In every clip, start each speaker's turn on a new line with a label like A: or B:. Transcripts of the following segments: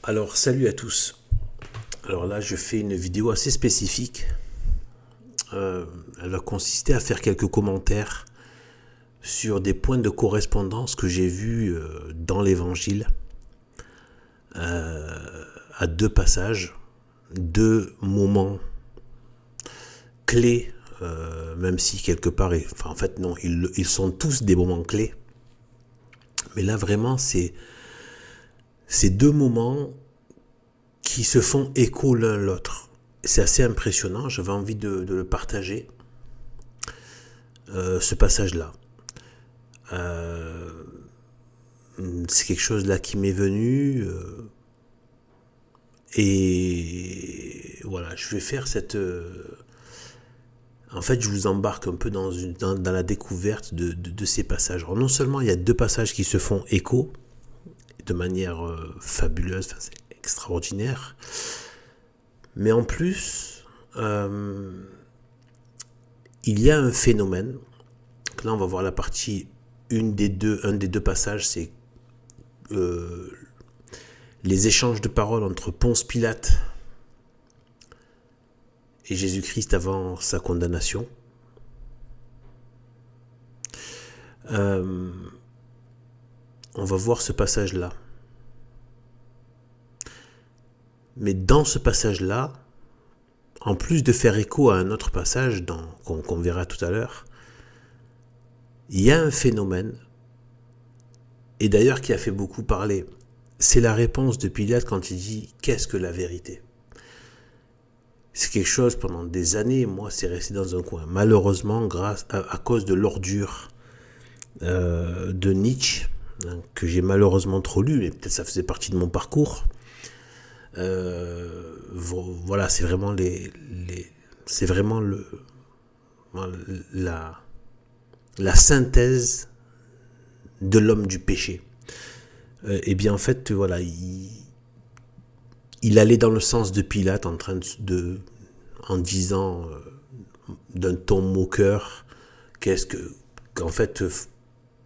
A: Alors, salut à tous. Alors là, je fais une vidéo assez spécifique. Elle va consister à faire quelques commentaires sur des points de correspondance que j'ai vus dans l'Évangile, à deux passages, deux moments clés, même si quelque part, enfin en fait non, ils sont tous des moments clés. Mais là vraiment, c'est ces deux moments qui se font écho l'un l'autre. C'est assez impressionnant, j'avais envie de le partager, ce passage-là. C'est quelque chose là qui m'est venu, et voilà, je vais faire cette... en fait, je vous embarque un peu dans la découverte de ces passages. Alors, non seulement il y a deux passages qui se font écho de manière fabuleuse, enfin, c'est extraordinaire, mais en plus, il y a un phénomène. Donc là, on va voir la partie, un des deux passages, c'est les échanges de paroles entre Ponce Pilate et Jésus-Christ avant sa condamnation. On va voir ce passage-là. Mais dans ce passage-là, en plus de faire écho à un autre passage qu'on verra tout à l'heure, il y a un phénomène, et d'ailleurs qui a fait beaucoup parler. C'est la réponse de Pilate quand il dit « Qu'est-ce que la vérité ?» C'est quelque chose, pendant des années, moi, c'est resté dans un coin. Malheureusement, à cause de l'ordure de Nietzsche, que j'ai malheureusement trop lu, mais peut-être ça faisait partie de mon parcours. Voilà, c'est vraiment c'est vraiment la synthèse de l'homme du péché. Et bien en fait, voilà, il allait dans le sens de Pilate en disant d'un ton moqueur qu'en fait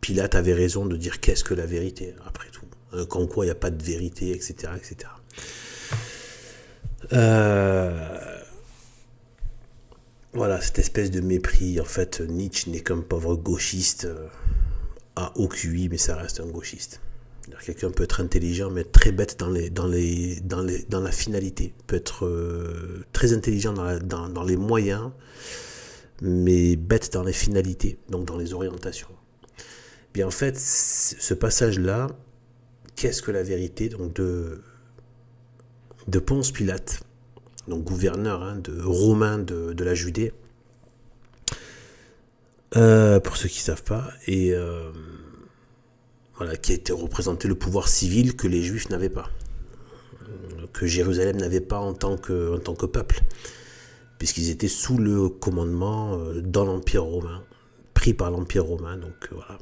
A: Pilate avait raison de dire qu'est-ce que la vérité après tout, qu'en quoi il n'y a pas de vérité, etc., etc. Voilà, cette espèce de mépris. En fait, Nietzsche n'est qu'un pauvre gauchiste à haut QI, mais ça reste un gauchiste. Quelqu'un peut être intelligent, mais être très bête dans la finalité. Peut être très intelligent dans les moyens, mais bête dans les finalités, donc dans les orientations. Bien, en fait, ce passage-là, qu'est-ce que la vérité, donc de Ponce Pilate, donc gouverneur romain de la Judée, pour ceux qui ne savent pas, et voilà, qui a été représenté le pouvoir civil que les Juifs n'avaient pas, que Jérusalem n'avait pas en tant que peuple, puisqu'ils étaient sous le commandement dans l'Empire romain, pris par l'Empire romain, donc voilà,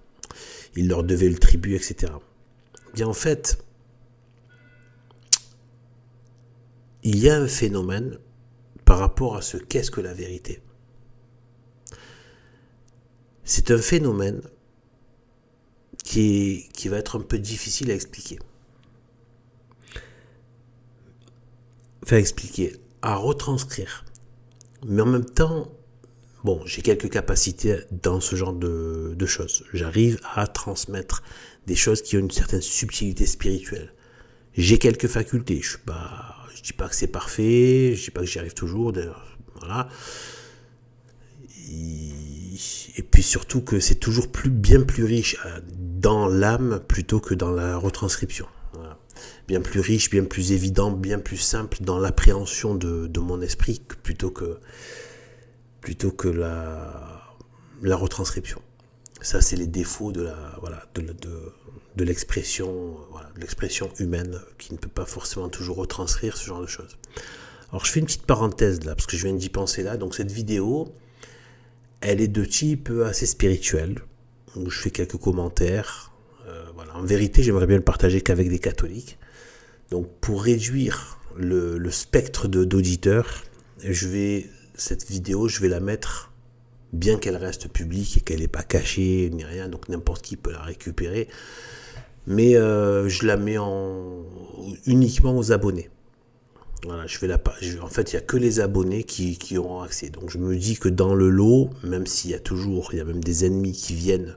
A: ils leur devaient le tribut, etc. Bien en fait, il y a un phénomène par rapport à ce qu'est-ce que la vérité. C'est un phénomène qui va être un peu difficile à expliquer. Enfin, à retranscrire. Mais en même temps, bon, j'ai quelques capacités dans ce genre de choses. J'arrive à transmettre des choses qui ont une certaine subtilité spirituelle. J'ai quelques facultés. Je dis pas que c'est parfait, je dis pas que j'y arrive toujours, d'ailleurs, voilà. Et puis surtout que c'est toujours bien plus riche dans l'âme plutôt que dans la retranscription. Voilà. Bien plus riche, bien plus évident, bien plus simple dans l'appréhension de mon esprit plutôt que la retranscription. Ça, c'est les défauts de l'expression, de l'expression humaine qui ne peut pas forcément toujours retranscrire ce genre de choses. Alors, je fais une petite parenthèse là, parce que je viens d'y penser là. Donc, cette vidéo, elle est de type assez spirituel, où je fais quelques commentaires. Voilà. En vérité, j'aimerais bien le partager qu'avec des catholiques. Donc, pour réduire le spectre d'auditeurs, cette vidéo, je vais la mettre, bien qu'elle reste publique et qu'elle n'est pas cachée ni rien, donc n'importe qui peut la récupérer. Mais je la mets uniquement aux abonnés. Voilà, en fait, il n'y a que les abonnés qui auront accès. Donc je me dis que dans le lot, même s'il y a même des ennemis qui viennent,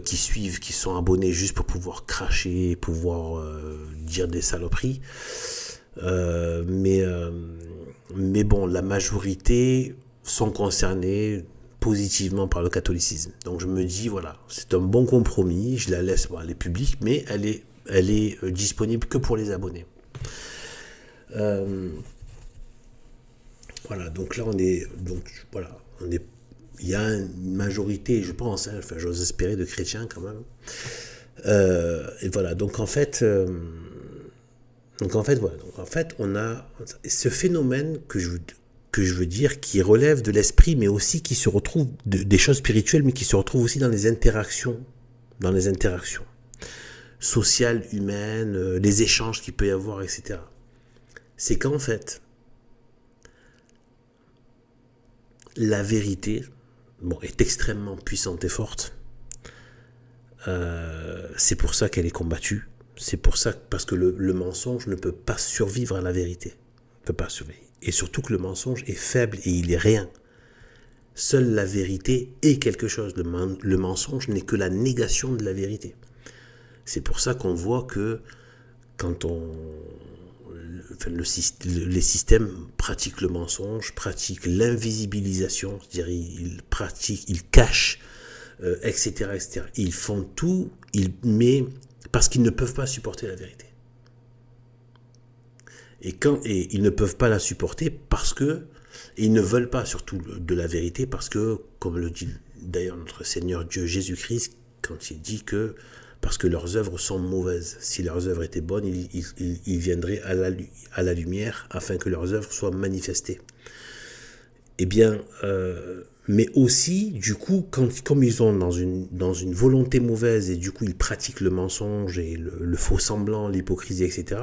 A: qui suivent, qui sont abonnés juste pour pouvoir cracher, pouvoir dire des saloperies. Mais bon, la majorité sont concernés positivement par le catholicisme. Donc je me dis, voilà, c'est un bon compromis, je la laisse, elle est publique, mais elle est disponible que pour les abonnés. Voilà, donc là il y a une majorité, je pense, enfin j'ose espérer, de chrétiens quand même. Et voilà, donc en fait, on a ce phénomène que je veux dire, qui relève de l'esprit, mais aussi qui se retrouve des choses spirituelles, mais qui se retrouve aussi dans les interactions sociales, humaines, les échanges qu'il peut y avoir, etc. C'est qu'en fait, la vérité, est extrêmement puissante et forte. C'est pour ça qu'elle est combattue. C'est pour ça, parce que le mensonge ne peut pas survivre à la vérité. Il ne peut pas survivre. Et surtout que le mensonge est faible et il est rien. Seule la vérité est quelque chose. Le mensonge n'est que la négation de la vérité. C'est pour ça qu'on voit que quand les systèmes pratiquent le mensonge, pratiquent l'invisibilisation, c'est-à-dire ils cachent, etc., etc. Ils font tout, mais parce qu'ils ne peuvent pas supporter la vérité. Et ils ne peuvent pas la supporter parce que, et ils ne veulent pas surtout de la vérité, parce que, comme le dit d'ailleurs notre Seigneur Dieu Jésus-Christ, quand il dit que, parce que leurs œuvres sont mauvaises. Si leurs œuvres étaient bonnes, ils viendraient à la lumière afin que leurs œuvres soient manifestées. Eh bien, mais aussi, du coup, comme ils sont dans une volonté mauvaise et du coup ils pratiquent le mensonge et le faux semblant, l'hypocrisie, etc.,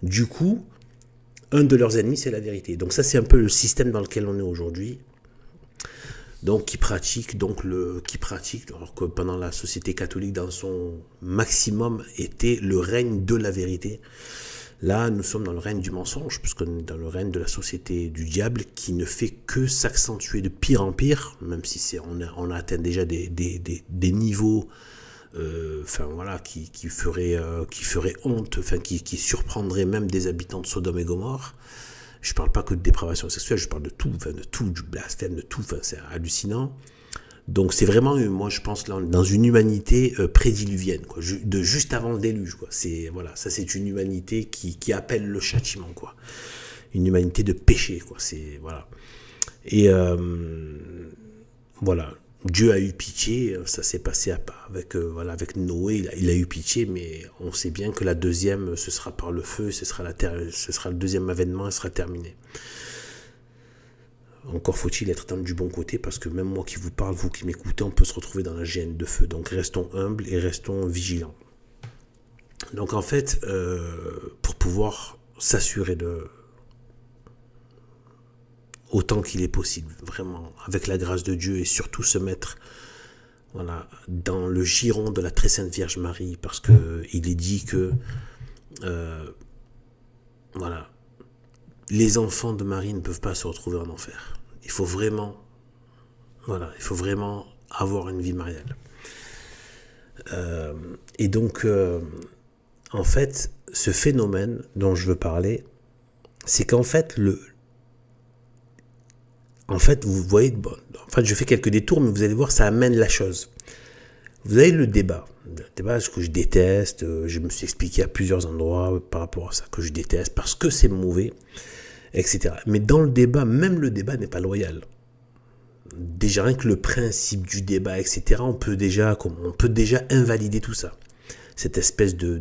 A: du coup, un de leurs ennemis, c'est la vérité. Donc ça, c'est un peu le système dans lequel on est aujourd'hui. Donc qui pratique, alors que pendant la société catholique, dans son maximum, était le règne de la vérité. Là, nous sommes dans le règne du mensonge, puisqu'on est dans le règne de la société du diable, qui ne fait que s'accentuer de pire en pire, même si on a atteint déjà des niveaux, qui feraient honte, qui surprendraient même des habitants de Sodome et Gomorrhe. Je ne parle pas que de dépravation sexuelle, je parle de tout, du blasphème, de tout, c'est hallucinant. Donc c'est vraiment, moi je pense, là, dans une humanité prédiluvienne, quoi, de juste avant le déluge, quoi. Ça c'est une humanité qui appelle le châtiment, quoi. Une humanité de péché, quoi. Voilà. Et voilà. Dieu a eu pitié, ça s'est passé avec Noé, il a eu pitié, mais on sait bien que la deuxième, ce sera par le feu, ce sera le deuxième avènement, elle sera terminée. Encore faut-il être du bon côté, parce que même moi qui vous parle, vous qui m'écoutez, on peut se retrouver dans la géhenne de feu. Donc restons humbles et restons vigilants. Donc en fait, pour pouvoir s'assurer autant qu'il est possible, vraiment, avec la grâce de Dieu, et surtout se mettre dans le giron de la très sainte Vierge Marie, parce que il est dit que les enfants de Marie ne peuvent pas se retrouver en enfer. Il faut vraiment avoir une vie mariale. Et donc, en fait, ce phénomène dont je veux parler, c'est qu'en fait, vous voyez, je fais quelques détours, mais vous allez voir, ça amène la chose. Vous avez le débat que je déteste, je me suis expliqué à plusieurs endroits par rapport à ça, que je déteste, parce que c'est mauvais, etc. Mais dans le débat, même le débat n'est pas loyal. Déjà, rien que le principe du débat, etc., on peut déjà invalider tout ça. Cette espèce de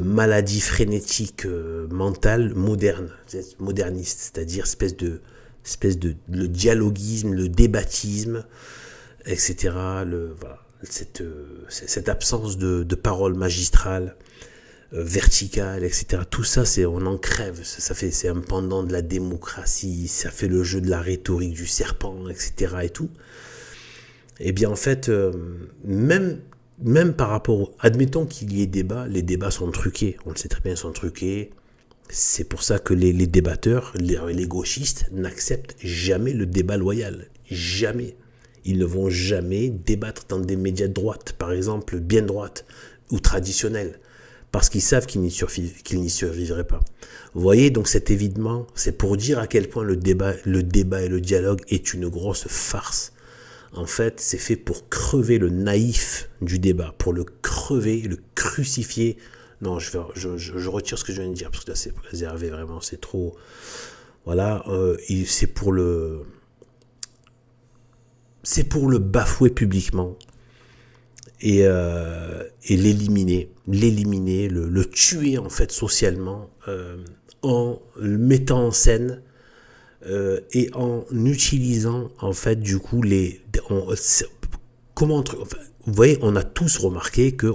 A: maladie frénétique mentale moderniste, c'est-à-dire le dialoguisme, le débattisme, etc. Cette absence de parole magistrale, verticale, etc. Tout ça, on en crève. C'est un pendant de la démocratie. Ça fait le jeu de la rhétorique du serpent, etc. et tout. Et bien en fait, même même par rapport, admettons qu'il y ait débat, les débats sont truqués, on le sait très bien, ils sont truqués. C'est pour ça que les débatteurs, les gauchistes, n'acceptent jamais le débat loyal. Jamais. Ils ne vont jamais débattre dans des médias de droite, par exemple, bien droite ou traditionnels, parce qu'ils savent qu'ils n'y survivraient pas. Vous voyez, donc cet évidement, c'est pour dire à quel point le débat et le dialogue est une grosse farce. En fait, c'est fait pour crever le naïf du débat, pour le crever, le crucifier. Non, je retire ce que je viens de dire, parce que là, c'est réservé, vraiment, c'est trop... Voilà, c'est pour le bafouer publiquement et l'éliminer, le tuer, en fait, socialement, en le mettant en scène et en utilisant, en fait, du coup, enfin, vous voyez, on a tous remarqué que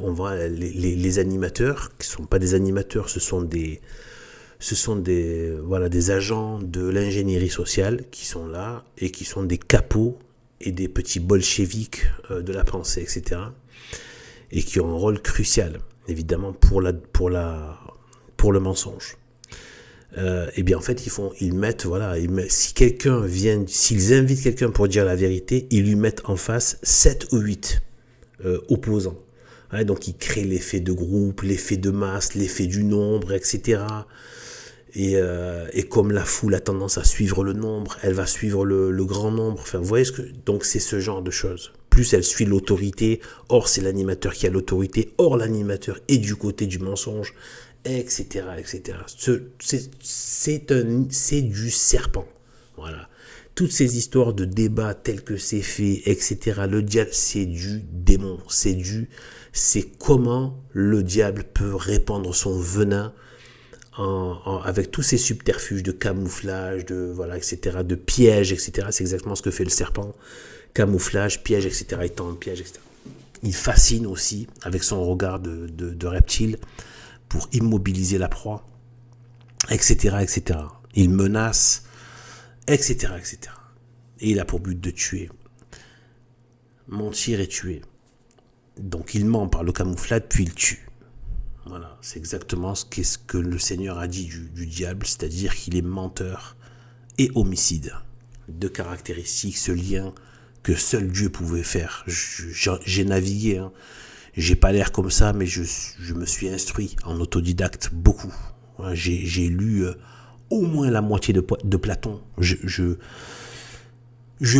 A: les animateurs, qui ne sont pas des animateurs, ce sont des agents de l'ingénierie sociale qui sont là et qui sont des capots et des petits bolcheviks de la pensée, etc. Et qui ont un rôle crucial, évidemment, pour le mensonge. Et bien en fait s'ils invitent quelqu'un pour dire la vérité, ils lui mettent en face 7 ou 8 opposants. Ouais, donc ils créent l'effet de groupe, l'effet de masse, l'effet du nombre, etc. Et comme la foule a tendance à suivre le nombre, elle va suivre le grand nombre. Enfin, vous voyez donc c'est ce genre de choses. Plus elle suit l'autorité, or c'est l'animateur qui a l'autorité, or l'animateur est du côté du mensonge, etc., etc. C'est du serpent. Voilà. Toutes ces histoires de débats tels que c'est fait, etc. Le diable, c'est du démon. C'est comment le diable peut répandre son venin avec tous ces subterfuges de camouflage, etc., de pièges, etc. C'est exactement ce que fait le serpent. Camouflage, piège, etc. Il tend un piège, etc. Il fascine aussi avec son regard de reptile pour immobiliser la proie, etc., etc. Il menace, etc., etc. Et il a pour but de tuer. Mentir et tuer. Donc il ment par le camouflage, puis il tue. Voilà, c'est exactement ce que le Seigneur a dit du diable, c'est-à-dire qu'il est menteur et homicide. Deux caractéristiques, ce lien que seul Dieu pouvait faire. J'ai navigué, hein. J'ai pas l'air comme ça, mais je me suis instruit en autodidacte beaucoup. J'ai lu au moins la moitié de Platon. Je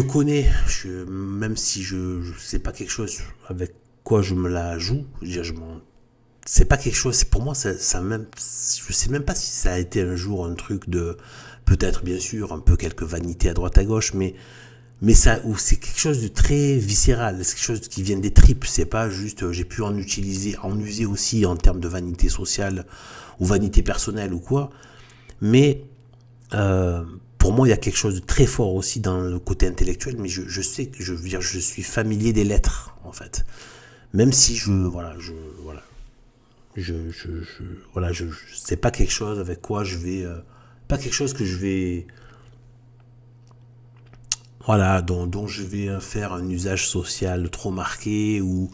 A: connais, même si c'est pas quelque chose avec quoi je me la joue. C'est pas quelque chose, pour moi, je sais même pas si ça a été un jour un truc de, peut-être bien sûr, un peu quelques vanités à droite à gauche, mais c'est quelque chose de très viscéral, c'est quelque chose qui vient des tripes, c'est pas juste, j'ai pu en user aussi en termes de vanité sociale ou vanité personnelle ou quoi, mais pour moi, il y a quelque chose de très fort aussi dans le côté intellectuel, mais je sais que je suis familier des lettres, en fait. Même si c'est pas quelque chose avec quoi je vais, pas quelque chose que je vais, dont je vais faire un usage social trop marqué ou,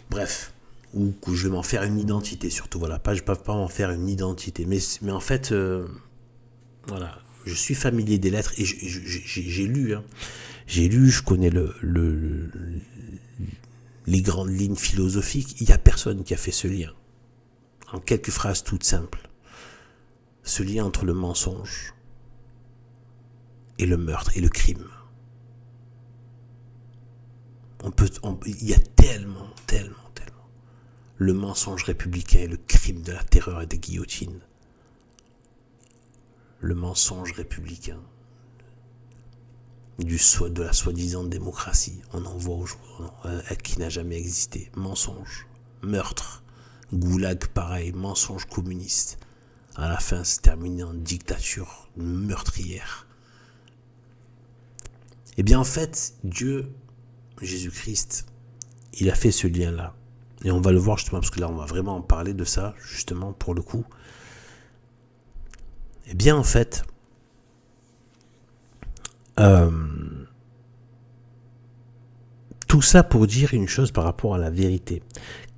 A: bref, ou que je vais m'en faire une identité surtout. Voilà, je peux pas m'en faire une identité, mais en fait, je suis familier des lettres et j'ai lu, hein. J'ai lu, je connais les grandes lignes philosophiques. Il y a personne qui a fait ce lien. En quelques phrases toutes simples. Ce lien entre le mensonge et le meurtre et le crime. Il y a tellement. Le mensonge républicain et le crime de la terreur et des guillotines. Le mensonge républicain de la soi-disant démocratie. On en voit aujourd'hui, qui n'a jamais existé. Mensonge, meurtre, goulag pareil, mensonge communiste. À la fin, c'est terminé en dictature meurtrière. Eh bien, en fait, Dieu, Jésus-Christ, il a fait ce lien-là. Et on va le voir justement, parce que là, on va vraiment en parler de ça, justement, pour le coup. Eh bien, en fait, Tout ça pour dire une chose par rapport à la vérité.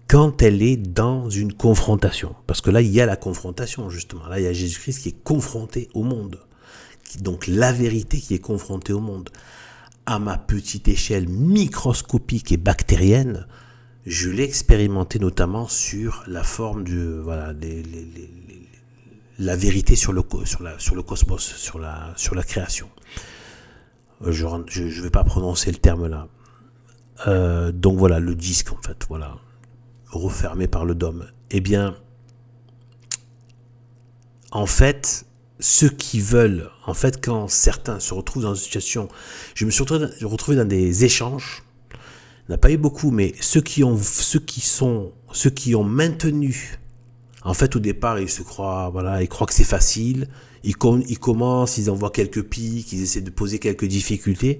A: Quand elle est dans une confrontation, parce que là, il y a la confrontation, justement. Là, il y a Jésus-Christ qui est confronté au monde. Donc, la vérité qui est confrontée au monde. À ma petite échelle microscopique et bactérienne, je l'ai expérimenté notamment sur la forme du, voilà, la vérité sur le cosmos, sur la création. Je ne vais pas prononcer le terme là. Donc voilà, le disque en fait, voilà, refermé par le dôme. Eh bien, en fait, ceux qui veulent, en fait, quand certains se retrouvent dans une situation, je me suis retrouvé dans des échanges, il n'y en a pas eu beaucoup, mais ceux qui ont maintenu, en fait, au départ, ils se croient, voilà, ils croient que c'est facile, ils commencent, ils envoient quelques pics, ils essaient de poser quelques difficultés.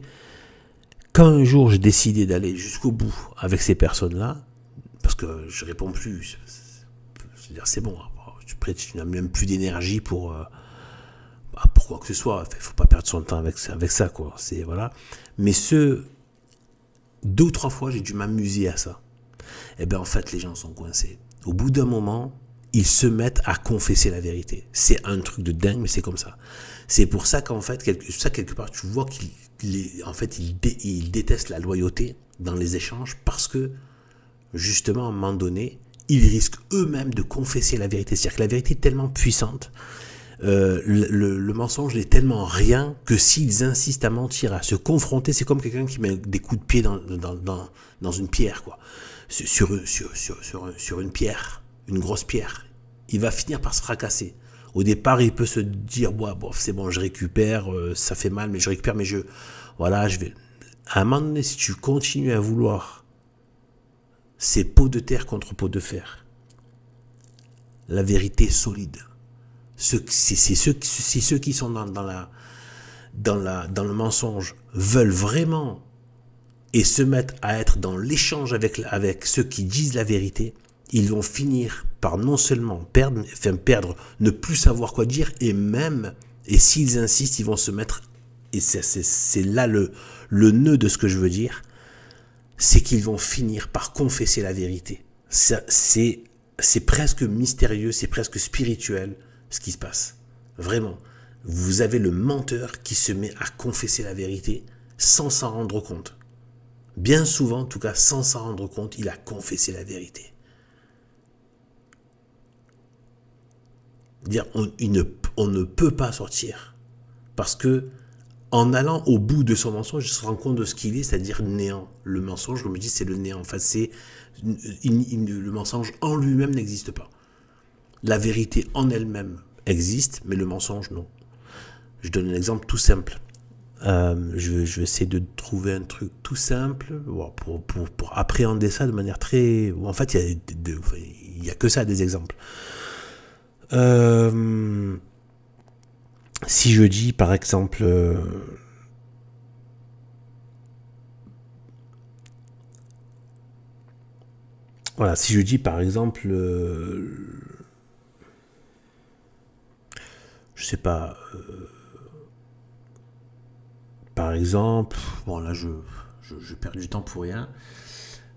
A: Quand un jour j'ai décidé d'aller jusqu'au bout avec ces personnes-là, parce que je réponds plus, c'est-à-dire c'est bon, tu n'as même plus d'énergie pour quoi que ce soit, il ne faut pas perdre son temps avec ça, quoi. C'est, voilà. Mais 2 ou 3 fois, j'ai dû m'amuser à ça. Et bien en fait, les gens sont coincés. Au bout d'un moment, ils se mettent à confesser la vérité. C'est un truc de dingue, mais c'est comme ça. C'est pour ça qu'en fait, quelque part, tu vois qu'ils détestent la loyauté dans les échanges parce que, justement, à un moment donné, ils risquent eux-mêmes de confesser la vérité. C'est-à-dire que la vérité est tellement puissante, le mensonge n'est tellement rien que s'ils insistent à mentir, à se confronter, c'est comme quelqu'un qui met des coups de pied dans une pierre, quoi. Sur une pierre, une grosse pierre. Il va finir par se fracasser. Au départ, il peut se dire, c'est bon, je récupère, ça fait mal, mais je récupère, mais je vais. À un moment donné, si tu continues à vouloir, c'est peau de terre contre peau de fer. La vérité solide. C'est ceux qui sont dans le mensonge veulent vraiment et se mettent à être dans l'échange avec ceux qui disent la vérité. Ils vont finir par non seulement perdre, ne plus savoir quoi dire, et s'ils insistent, ils vont se mettre, et c'est là le nœud de ce que je veux dire, c'est qu'ils vont finir par confesser la vérité. C'est presque mystérieux, c'est presque spirituel ce qui se passe. Vraiment. Vous avez le menteur qui se met à confesser la vérité sans s'en rendre compte. Bien souvent, en tout cas, sans s'en rendre compte, il a confessé la vérité. Dire on ne peut pas sortir parce que en allant au bout de son mensonge, il se rend compte de ce qu'il est, c'est-à-dire néant. Le mensonge, comme je dis, c'est le néant. Enfin, le mensonge en lui-même n'existe pas. La vérité en elle-même existe, mais le mensonge non. Je donne un exemple tout simple. Je vais essayer de trouver un truc tout simple pour appréhender ça de manière très. En fait, il y a que ça des exemples. Si je dis par exemple si je dis par exemple je sais pas par exemple là je perds du temps pour rien,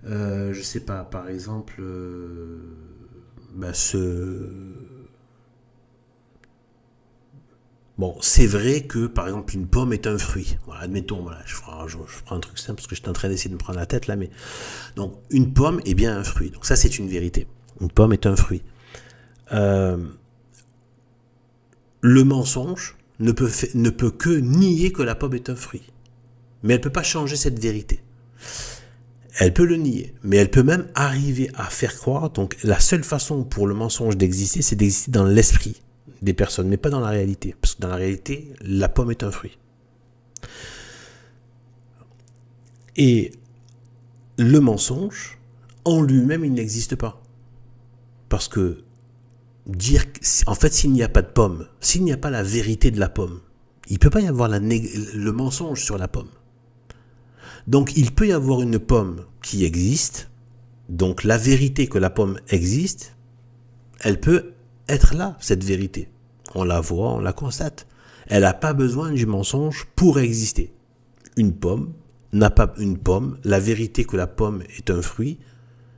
A: je sais pas, par exemple c'est vrai que, par exemple, une pomme est un fruit. Voilà, admettons, je prends un truc simple parce que j'étais en train d'essayer de me prendre la tête là, mais donc une pomme est bien un fruit. Donc ça, c'est une vérité. Une pomme est un fruit. Le mensonge ne peut que nier que la pomme est un fruit, mais elle peut pas changer cette vérité. Elle peut le nier, mais elle peut même arriver à faire croire. Donc la seule façon pour le mensonge d'exister, c'est d'exister dans l'esprit des personnes, mais pas dans la réalité. Parce que dans la réalité, la pomme est un fruit. Et le mensonge, en lui-même, il n'existe pas. Parce que en fait, s'il n'y a pas de pomme, s'il n'y a pas la vérité de la pomme, il ne peut pas y avoir le mensonge sur la pomme. Donc, il peut y avoir une pomme qui existe, donc la vérité que la pomme existe, elle peut être là, cette vérité. On la voit, on la constate. Elle n'a pas besoin du mensonge pour exister. Une pomme n'a pas une pomme, la vérité que la pomme est un fruit,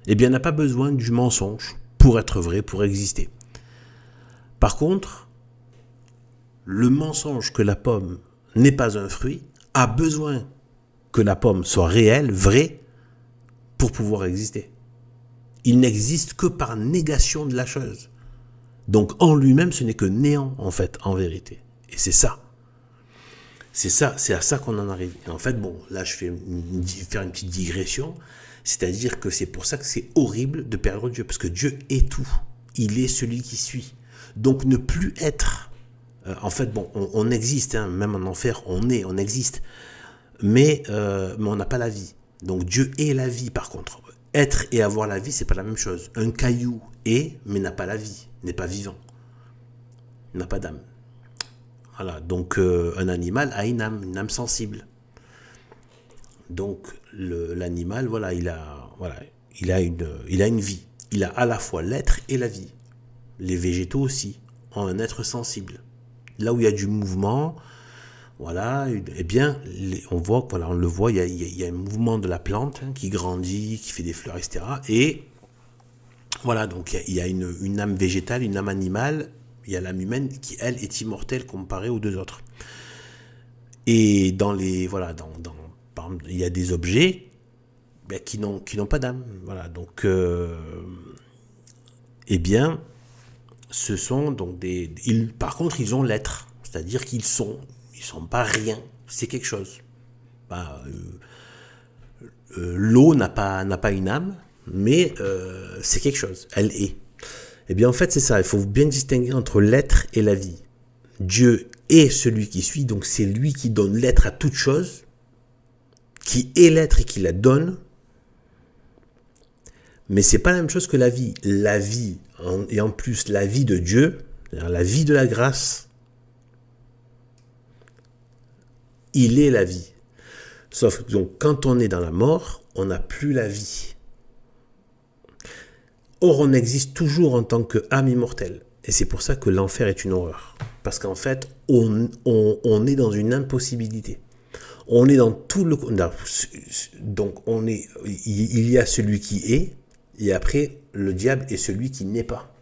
A: eh bien, n'a pas besoin du mensonge pour être vrai, pour exister. Par contre, le mensonge que la pomme n'est pas un fruit a besoin que la pomme soit réelle, vraie, pour pouvoir exister. Il n'existe que par négation de la chose. Donc en lui-même, ce n'est que néant, en fait, en vérité. Et c'est ça. C'est à ça qu'on en arrive. Et en fait, bon, là, je vais faire une petite digression. C'est-à-dire que c'est pour ça que c'est horrible de perdre Dieu. Parce que Dieu est tout. Il est celui qui suit. Donc ne plus être... en fait, bon, on existe, hein, même en enfer, on existe. Mais on n'a pas la vie. Donc Dieu est la vie, par contre. Être et avoir la vie, c'est pas la même chose. Un caillou est, mais n'a pas la vie, n'est pas vivant. N'a pas d'âme. Voilà, donc un animal a une âme sensible. Donc l'animal, voilà, il a une vie. Il a à la fois l'être et la vie. Les végétaux aussi ont un être sensible. Là où il y a du mouvement, voilà, eh bien, on le voit, il y a un mouvement de la plante qui grandit, qui fait des fleurs, etc. Et voilà, donc il y a une âme végétale, une âme animale. Il y a l'âme humaine qui, elle, est immortelle comparée aux deux autres. Et dans les... Voilà, par exemple, il y a des objets qui n'ont pas d'âme. Voilà, donc... eh bien, ce sont donc des... par contre, ils ont l'être. C'est-à-dire qu'ils sont pas rien. C'est quelque chose. L'eau n'a pas une âme, mais c'est quelque chose. Elle est. Eh bien, en fait, c'est ça. Il faut bien distinguer entre l'être et la vie. Dieu est celui qui suit, donc c'est lui qui donne l'être à toute chose, qui est l'être et qui la donne. Mais c'est pas la même chose que la vie. La vie, et en plus la vie de Dieu, c'est-à-dire la vie de la grâce, il est la vie. Sauf que donc, quand on est dans la mort, on n'a plus la vie. Or, on existe toujours en tant qu'âme immortelle. Et c'est pour ça que l'enfer est une horreur. Parce qu'en fait, on est dans une impossibilité. On est dans tout le... Donc, il y a celui qui est, et après, le diable est celui qui n'est pas.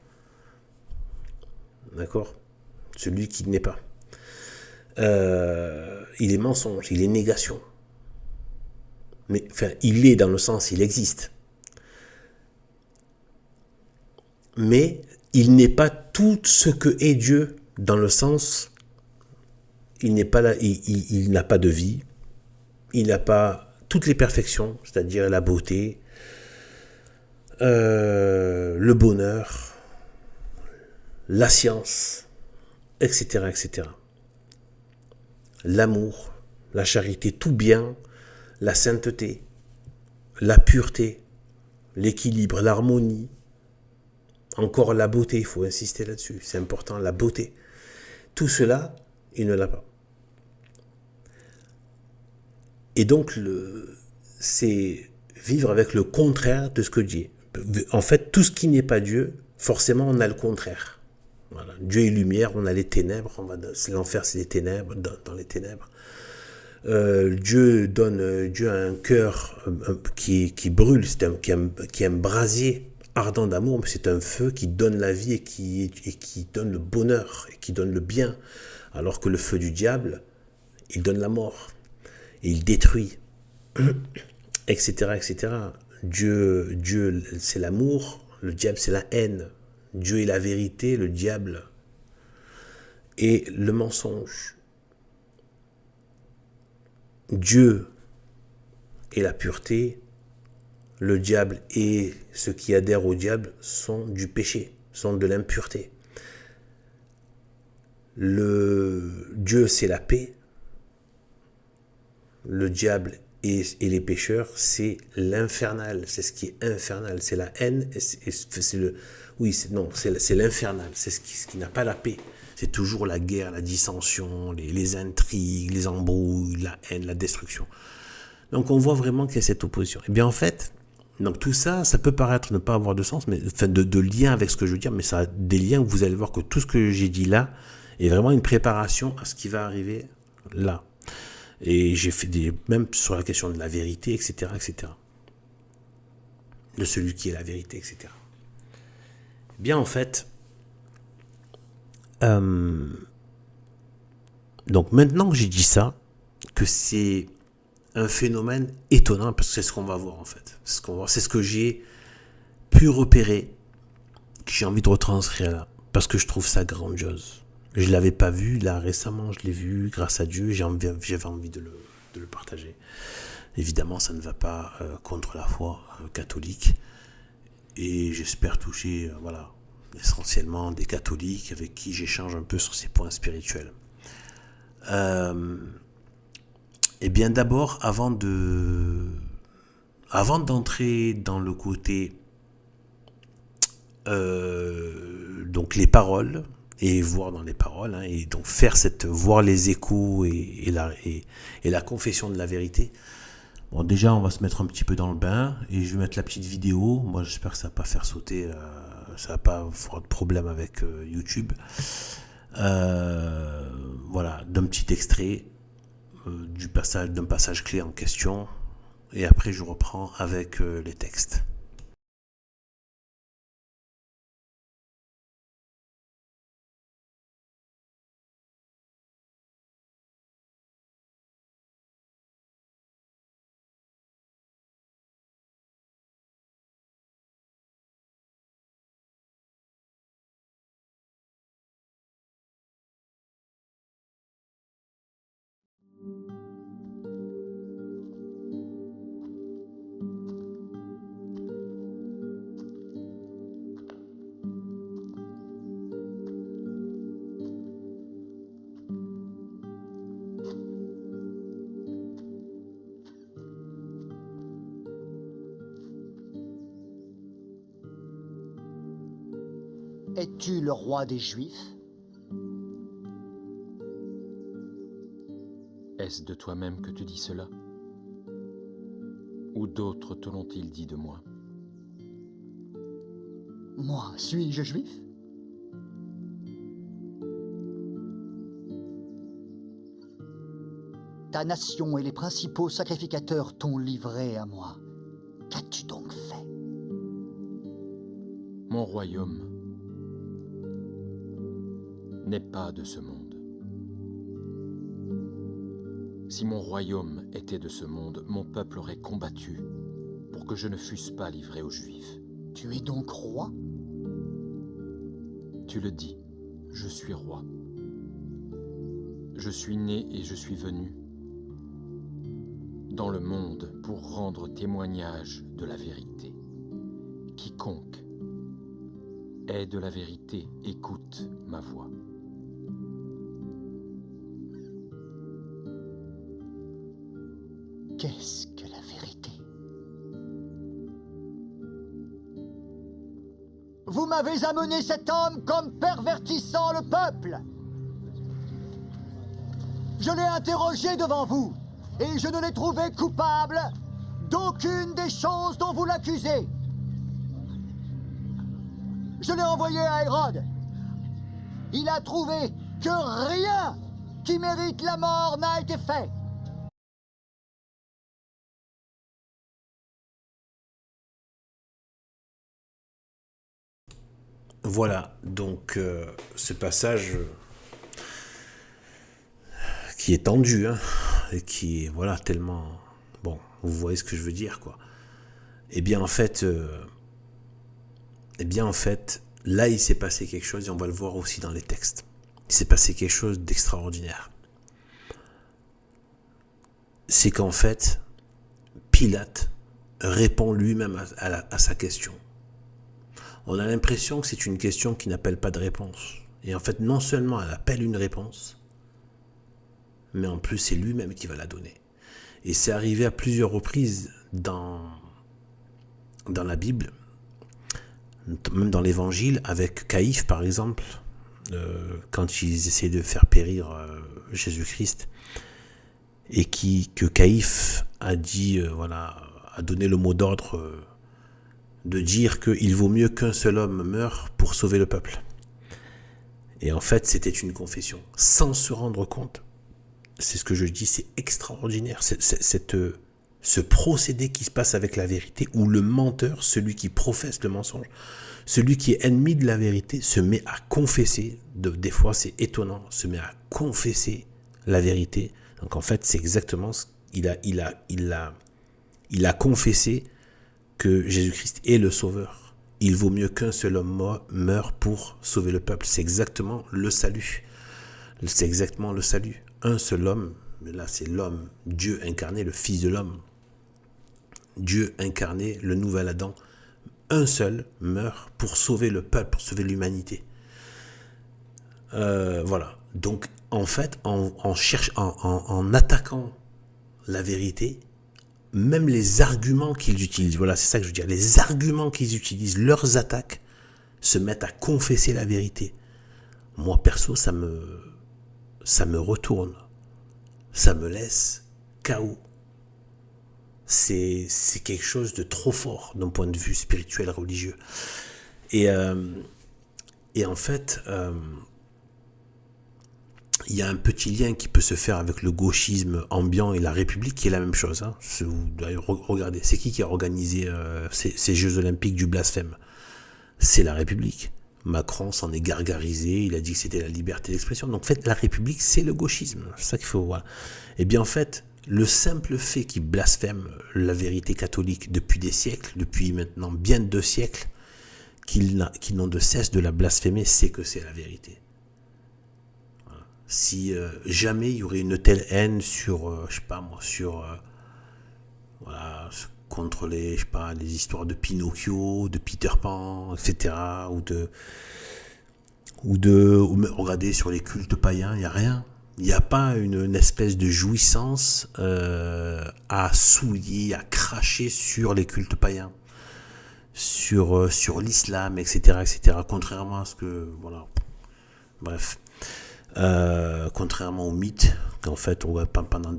A: D'accord ? Celui qui n'est pas. Il est mensonge, il est négation. Mais, enfin, il est dans le sens, il existe. Mais il n'est pas tout ce que est Dieu, dans le sens, il n'est pas là, il n'a pas de vie, il n'a pas toutes les perfections, c'est-à-dire la beauté, le bonheur, la science, etc., etc. L'amour, la charité, tout bien, la sainteté, la pureté, l'équilibre, l'harmonie, encore la beauté, il faut insister là-dessus, c'est important, la beauté. Tout cela, il ne l'a pas. Et donc, c'est vivre avec le contraire de ce que Dieu est. En fait, tout ce qui n'est pas Dieu, forcément, on a le contraire. Voilà. Dieu est lumière, on a les ténèbres, l'enfer, c'est les ténèbres, dans les ténèbres. Dieu a un cœur qui brûle, qui est un brasier ardent d'amour, mais c'est un feu qui donne la vie et qui donne le bonheur et qui donne le bien, alors que le feu du diable, il donne la mort et il détruit, etc., etc. Dieu, c'est l'amour, le diable, c'est la haine. Dieu est la vérité, le diable est le mensonge. Dieu est la pureté, le diable et ceux qui adhèrent au diable sont du péché, sont de l'impureté. Dieu, c'est la paix. Le diable et les pécheurs, c'est l'infernal, c'est ce qui est infernal, c'est la haine, c'est l'infernal, c'est ce qui n'a pas la paix. C'est toujours la guerre, la dissension, les intrigues, les embrouilles, la haine, la destruction. Donc on voit vraiment qu'il y a cette opposition. Et bien en fait, donc tout ça, ça peut paraître ne pas avoir de sens, mais enfin de lien avec ce que je veux dire, mais ça a des liens où vous allez voir que tout ce que j'ai dit là est vraiment une préparation à ce qui va arriver là. Et j'ai fait même sur la question de la vérité, etc., etc. De celui qui est la vérité, etc. Bien, en fait, donc maintenant que j'ai dit ça, que c'est un phénomène étonnant, parce que c'est ce qu'on va voir en fait. C'est ce que j'ai pu repérer, que j'ai envie de retranscrire là, parce que je trouve ça grandiose. Je ne l'avais pas vu, là récemment je l'ai vu, grâce à Dieu, j'avais envie de le partager. Évidemment, ça ne va pas contre la foi catholique, et j'espère toucher, voilà, essentiellement des catholiques avec qui j'échange un peu sur ces points spirituels. Et bien d'abord, avant d'entrer dans le côté donc les paroles et voir dans les paroles, hein, et donc voir les échos et la confession de la vérité. Bon, déjà on va se mettre un petit peu dans le bain et je vais mettre la petite vidéo. Moi j'espère que ça va pas faire sauter, ça va pas avoir de problème avec YouTube. Voilà, d'un petit extrait d'un passage clé en question, et après je reprends avec les textes.
B: Es-tu le roi des Juifs?
C: Est-ce de toi-même que tu dis cela? Ou d'autres te l'ont-ils dit de moi?
B: Moi, suis-je juif? Ta nation et les principaux sacrificateurs t'ont livré à moi. Qu'as-tu donc fait?
C: Mon royaume n'est pas de ce monde. Si mon royaume était de ce monde, mon peuple aurait combattu pour que je ne fusse pas livré aux Juifs.
B: Tu es donc roi?
C: Tu le dis, je suis roi. Je suis né et je suis venu dans le monde pour rendre témoignage de la vérité. Quiconque est de la vérité écoute ma voix.
B: Qu'est-ce que la vérité? Vous m'avez amené cet homme comme pervertissant le peuple. Je l'ai interrogé devant vous, et je ne l'ai trouvé coupable d'aucune des choses dont vous l'accusez. Je l'ai envoyé à Hérode. Il a trouvé que rien qui mérite la mort n'a été fait.
A: Voilà, donc ce passage qui est tendu, hein, et qui est, voilà, tellement... Bon, vous voyez ce que je veux dire, quoi. Eh bien, en fait, là, il s'est passé quelque chose, et on va le voir aussi dans les textes. Il s'est passé quelque chose d'extraordinaire. C'est qu'en fait, Pilate répond lui-même à sa question. On a l'impression que c'est une question qui n'appelle pas de réponse. Et en fait, non seulement elle appelle une réponse, mais en plus, c'est lui-même qui va la donner. Et c'est arrivé à plusieurs reprises dans la Bible, même dans l'Évangile, avec Caïphe, par exemple, quand ils essaient de faire périr Jésus-Christ, et que Caïphe a dit, a donné le mot d'ordre de dire qu'il vaut mieux qu'un seul homme meure pour sauver le peuple. Et en fait, c'était une confession, sans se rendre compte c'est ce que je dis, c'est extraordinaire. Ce procédé qui se passe avec la vérité, où le menteur, celui qui professe le mensonge, celui qui est ennemi de la vérité, se met à confesser, des fois c'est étonnant, se met à confesser la vérité. Donc en fait, c'est exactement ce qu'il il a confessé que Jésus-Christ est le sauveur. Il vaut mieux qu'un seul homme meure pour sauver le peuple. C'est exactement le salut. C'est exactement le salut. Un seul homme, mais là c'est l'homme, Dieu incarné, le Fils de l'homme. Dieu incarné, le nouvel Adam. Un seul meurt pour sauver le peuple, pour sauver l'humanité. Voilà. Donc en fait, en attaquant la vérité, même les arguments qu'ils utilisent, voilà, c'est ça que je veux dire, les arguments qu'ils utilisent, leurs attaques, se mettent à confesser la vérité. Moi, perso, ça me retourne. Ça me laisse KO. C'est quelque chose de trop fort d'un point de vue spirituel, religieux. Et en fait, il y a un petit lien qui peut se faire avec le gauchisme ambiant et la République, qui est la même chose. Hein. Regardez, c'est qui a organisé ces Jeux Olympiques du blasphème? C'est la République. Macron s'en est gargarisé, il a dit que c'était la liberté d'expression. Donc en fait, la République, c'est le gauchisme. C'est ça qu'il faut voir. Et bien en fait, le simple fait qu'ils blasphèment la vérité catholique depuis des siècles, depuis maintenant bien 2 siècles, qu'ils n'ont de cesse de la blasphémer, c'est que c'est la vérité. Voilà. Si jamais il y aurait une telle haine sur, je sais pas moi, sur voilà, contre les histoires de Pinocchio, de Peter Pan, etc., ou regardez sur les cultes païens, il n'y a rien. Il n'y a pas une espèce de jouissance à souiller, à cracher sur les cultes païens, sur l'islam, etc., etc. Contrairement à ce que, voilà, bref, contrairement au mythe qu'en fait, on voit pendant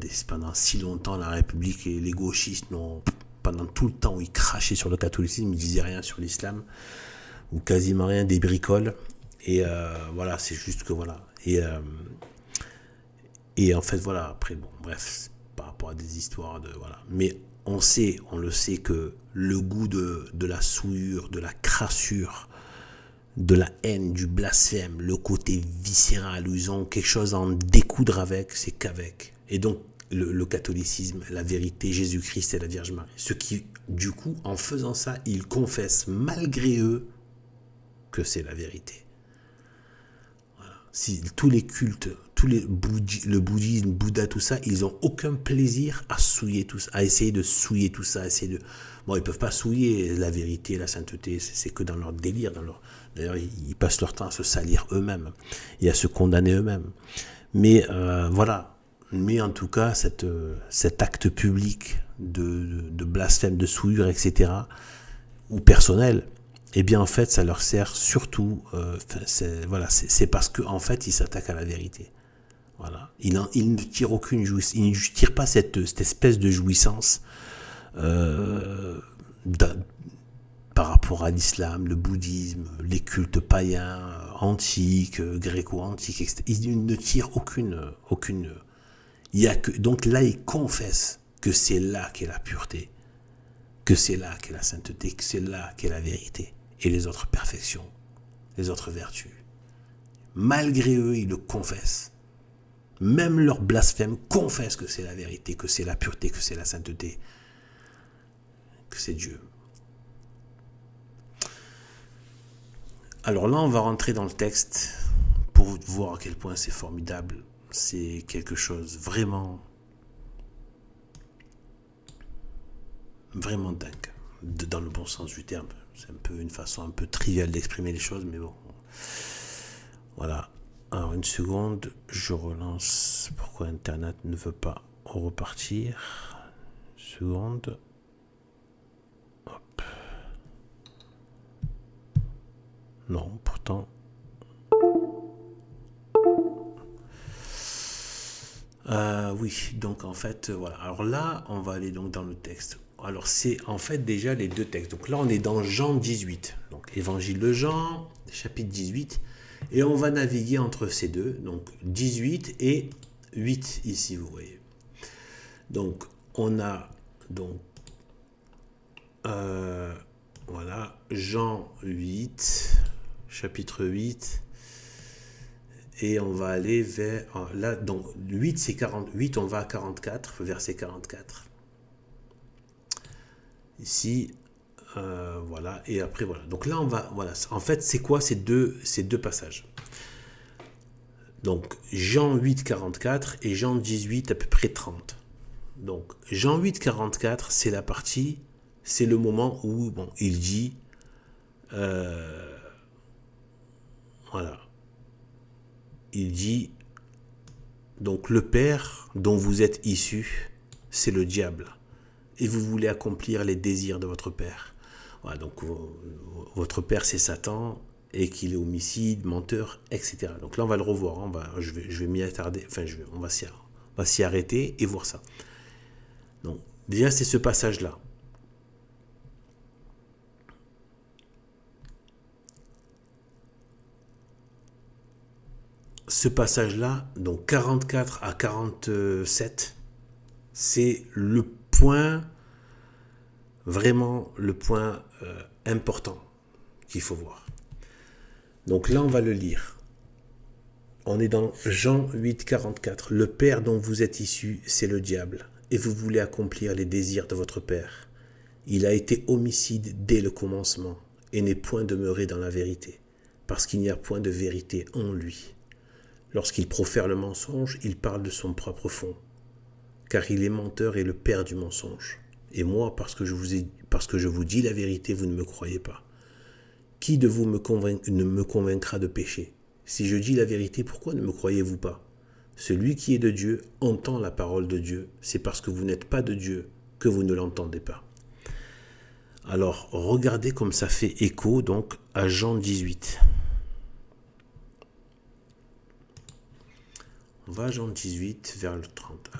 A: si longtemps la République et les gauchistes pendant tout le temps où ils crachaient sur le catholicisme, ils disaient rien sur l'islam ou quasiment rien, des bricoles. Et voilà, c'est juste que voilà. Et en fait, voilà, après, bon, bref, par rapport à des histoires de, voilà. Mais on le sait que le goût de la souillure, de la crassure, de la haine, du blasphème, le côté viscéral, où ils ont quelque chose à en découdre avec, c'est qu'avec. Et donc, le catholicisme, la vérité, Jésus-Christ et la Vierge Marie. Ceux qui, du coup, en faisant ça, ils confessent malgré eux que c'est la vérité. Si tous les cultes, le bouddhisme, Bouddha, tout ça, ils n'ont aucun plaisir à souiller tout ça, à essayer de souiller tout ça, bon, ils peuvent pas souiller la vérité, la sainteté, c'est que dans leur délire, d'ailleurs, ils passent leur temps à se salir eux-mêmes et à se condamner eux-mêmes. Mais voilà. Mais en tout cas, cet acte public de blasphème, de souillure, etc., ou personnel, eh bien en fait ça leur sert surtout c'est parce que en fait ils s'attaquent à la vérité. Voilà, ils ne tirent aucune jouissance, ils ne tirent pas cette espèce de jouissance par rapport à l'islam, le bouddhisme, les cultes païens antiques, gréco-antiques, etc. Ils ne tirent aucune il y a que, donc là ils confessent que c'est là qu'est la pureté, que c'est là qu'est la sainteté, que c'est là qu'est la vérité et les autres perfections, les autres vertus. Malgré eux, ils le confessent. Même leur blasphème confesse que c'est la vérité, que c'est la pureté, que c'est la sainteté, que c'est Dieu. Alors là, on va rentrer dans le texte pour voir à quel point c'est formidable. C'est quelque chose vraiment dingue, dans le bon sens du terme. C'est un peu une façon un peu triviale d'exprimer les choses, mais bon. Voilà. Alors une seconde, je relance. Pourquoi Internet ne veut pas repartir? Une seconde. Hop. Non, pourtant. Oui, donc en fait, voilà. Alors là, on va aller donc dans le texte. Alors c'est en fait déjà les 2 textes. Donc là, on est dans Jean 18. Donc Évangile de Jean, chapitre 18. Et on va naviguer entre ces deux. Donc 18 et 8 ici, vous voyez. Donc, on a donc voilà, Jean 8, chapitre 8, et on va aller vers, là, donc 8 c'est 48, on va à 44, verset 44. Ici, voilà, et après voilà. Donc là, on va, voilà, en fait, c'est quoi ces deux passages? Donc, Jean 8, 44 et Jean 18, à peu près 30. Donc, Jean 8, 44, c'est la partie, c'est le moment où, bon, il dit, voilà, il dit, donc le Père dont vous êtes issus, c'est le diable, et vous voulez accomplir les désirs de votre Père. Voilà, donc votre Père c'est Satan, et qu'il est homicide, menteur, etc. Donc là on va le revoir, hein, je vais m'y attarder, enfin on va s'y arrêter et voir ça. Donc déjà c'est ce passage-là. Ce passage-là, donc 44 à 47, c'est le point, vraiment le point important qu'il faut voir. Donc là, on va le lire. On est dans Jean 8, 44. Le Père dont vous êtes issus, c'est le diable, et vous voulez accomplir les désirs de votre Père. Il a été homicide dès le commencement, et n'est point demeuré dans la vérité, parce qu'il n'y a point de vérité en lui. Lorsqu'il profère le mensonge, il parle de son propre fond, car il est menteur et le père du mensonge. Et moi, parce que je vous dis la vérité, vous ne me croyez pas. Qui de vous ne me convaincra de péché? Si je dis la vérité, pourquoi ne me croyez-vous pas? Celui qui est de Dieu entend la parole de Dieu. C'est parce que vous n'êtes pas de Dieu que vous ne l'entendez pas. Alors, regardez comme ça fait écho donc à Jean 18. On va à Jean 18 vers le 30.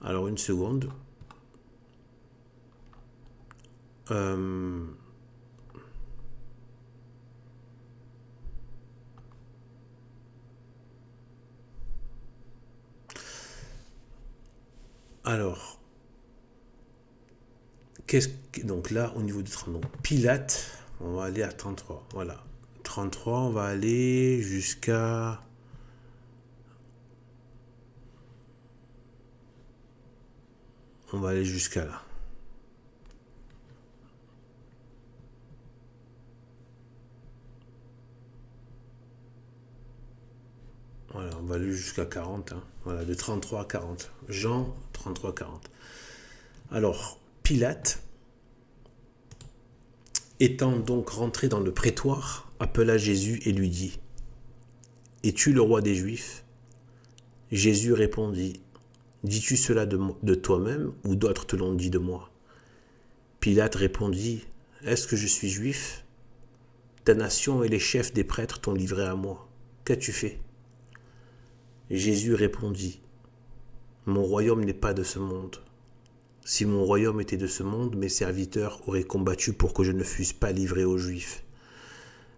A: Alors une seconde. Alors, donc là, au niveau du 30, donc Pilate, on va aller à 33. Voilà. 33, on va aller jusqu'à... On va aller jusqu'à là. Voilà, on va aller jusqu'à 40. Hein. Voilà, de 33 à 40. Jean, 33 à 40. Alors, Pilate, étant donc rentré dans le prétoire, appela Jésus et lui dit : « Es-tu le roi des Juifs ? » Jésus répondit : « Dis-tu cela de toi-même ou d'autres te l'ont dit de moi ? » Pilate répondit : « Est-ce que je suis juif ? Ta nation et les chefs des prêtres t'ont livré à moi. Qu'as-tu fait ? » Jésus répondit : « Mon royaume n'est pas de ce monde. Si mon royaume était de ce monde, mes serviteurs auraient combattu pour que je ne fusse pas livré aux Juifs.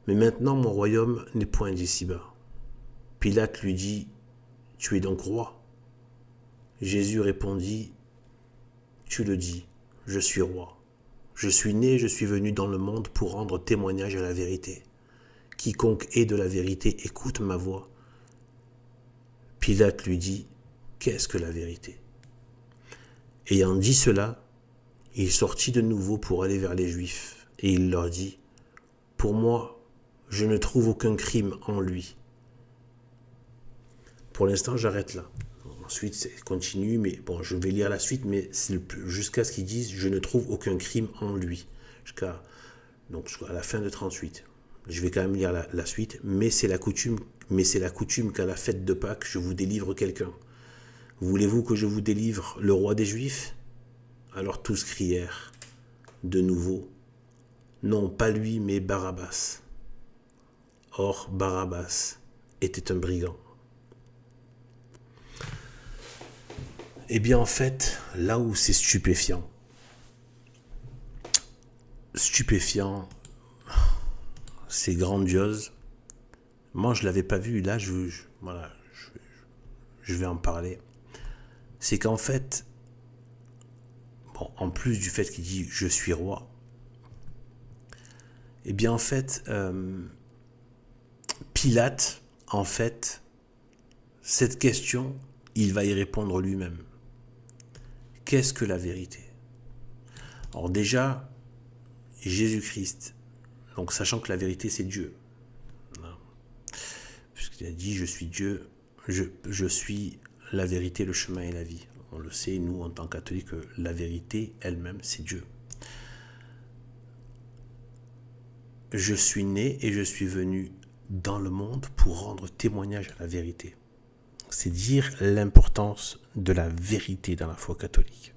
A: Mais maintenant mon royaume n'est point d'ici-bas. » Pilate lui dit : « Tu es donc roi ? » Jésus répondit : « Tu le dis, je suis roi. Je suis né, je suis venu dans le monde pour rendre témoignage à la vérité. Quiconque est de la vérité écoute ma voix. » Pilate lui dit : « Qu'est-ce que la vérité ? » Ayant dit cela, il sortit de nouveau pour aller vers les Juifs, et il leur dit : « Pour moi, je ne trouve aucun crime en lui. » Pour l'instant, j'arrête là. Ensuite, c'est continue, mais bon, je vais lire la suite, mais c'est jusqu'à ce qu'ils disent « Je ne trouve aucun crime en lui », jusqu'à la fin de 38. Je vais quand même lire la suite, mais c'est la coutume qu'à la fête de Pâques, je vous délivre quelqu'un. Voulez-vous que je vous délivre le roi des Juifs ? Alors tous crièrent de nouveau : non, pas lui, mais Barabbas. Or, Barabbas était un brigand. Eh bien, en fait, là où c'est stupéfiant, stupéfiant, c'est grandiose. Moi, je l'avais pas vu, là, voilà, je vais en parler. C'est qu'en fait, bon, en plus du fait qu'il dit « je suis roi », eh bien, en fait, Pilate, en fait, cette question, il va y répondre lui-même. Qu'est-ce que la vérité? Alors déjà, Jésus-Christ, donc sachant que la vérité c'est Dieu, puisqu'il a dit je suis Dieu, je suis la vérité, le chemin et la vie. On le sait, nous en tant que catholiques, que la vérité elle-même c'est Dieu. Je suis né et je suis venu dans le monde pour rendre témoignage à la vérité. C'est dire l'importance de la vérité dans la foi catholique.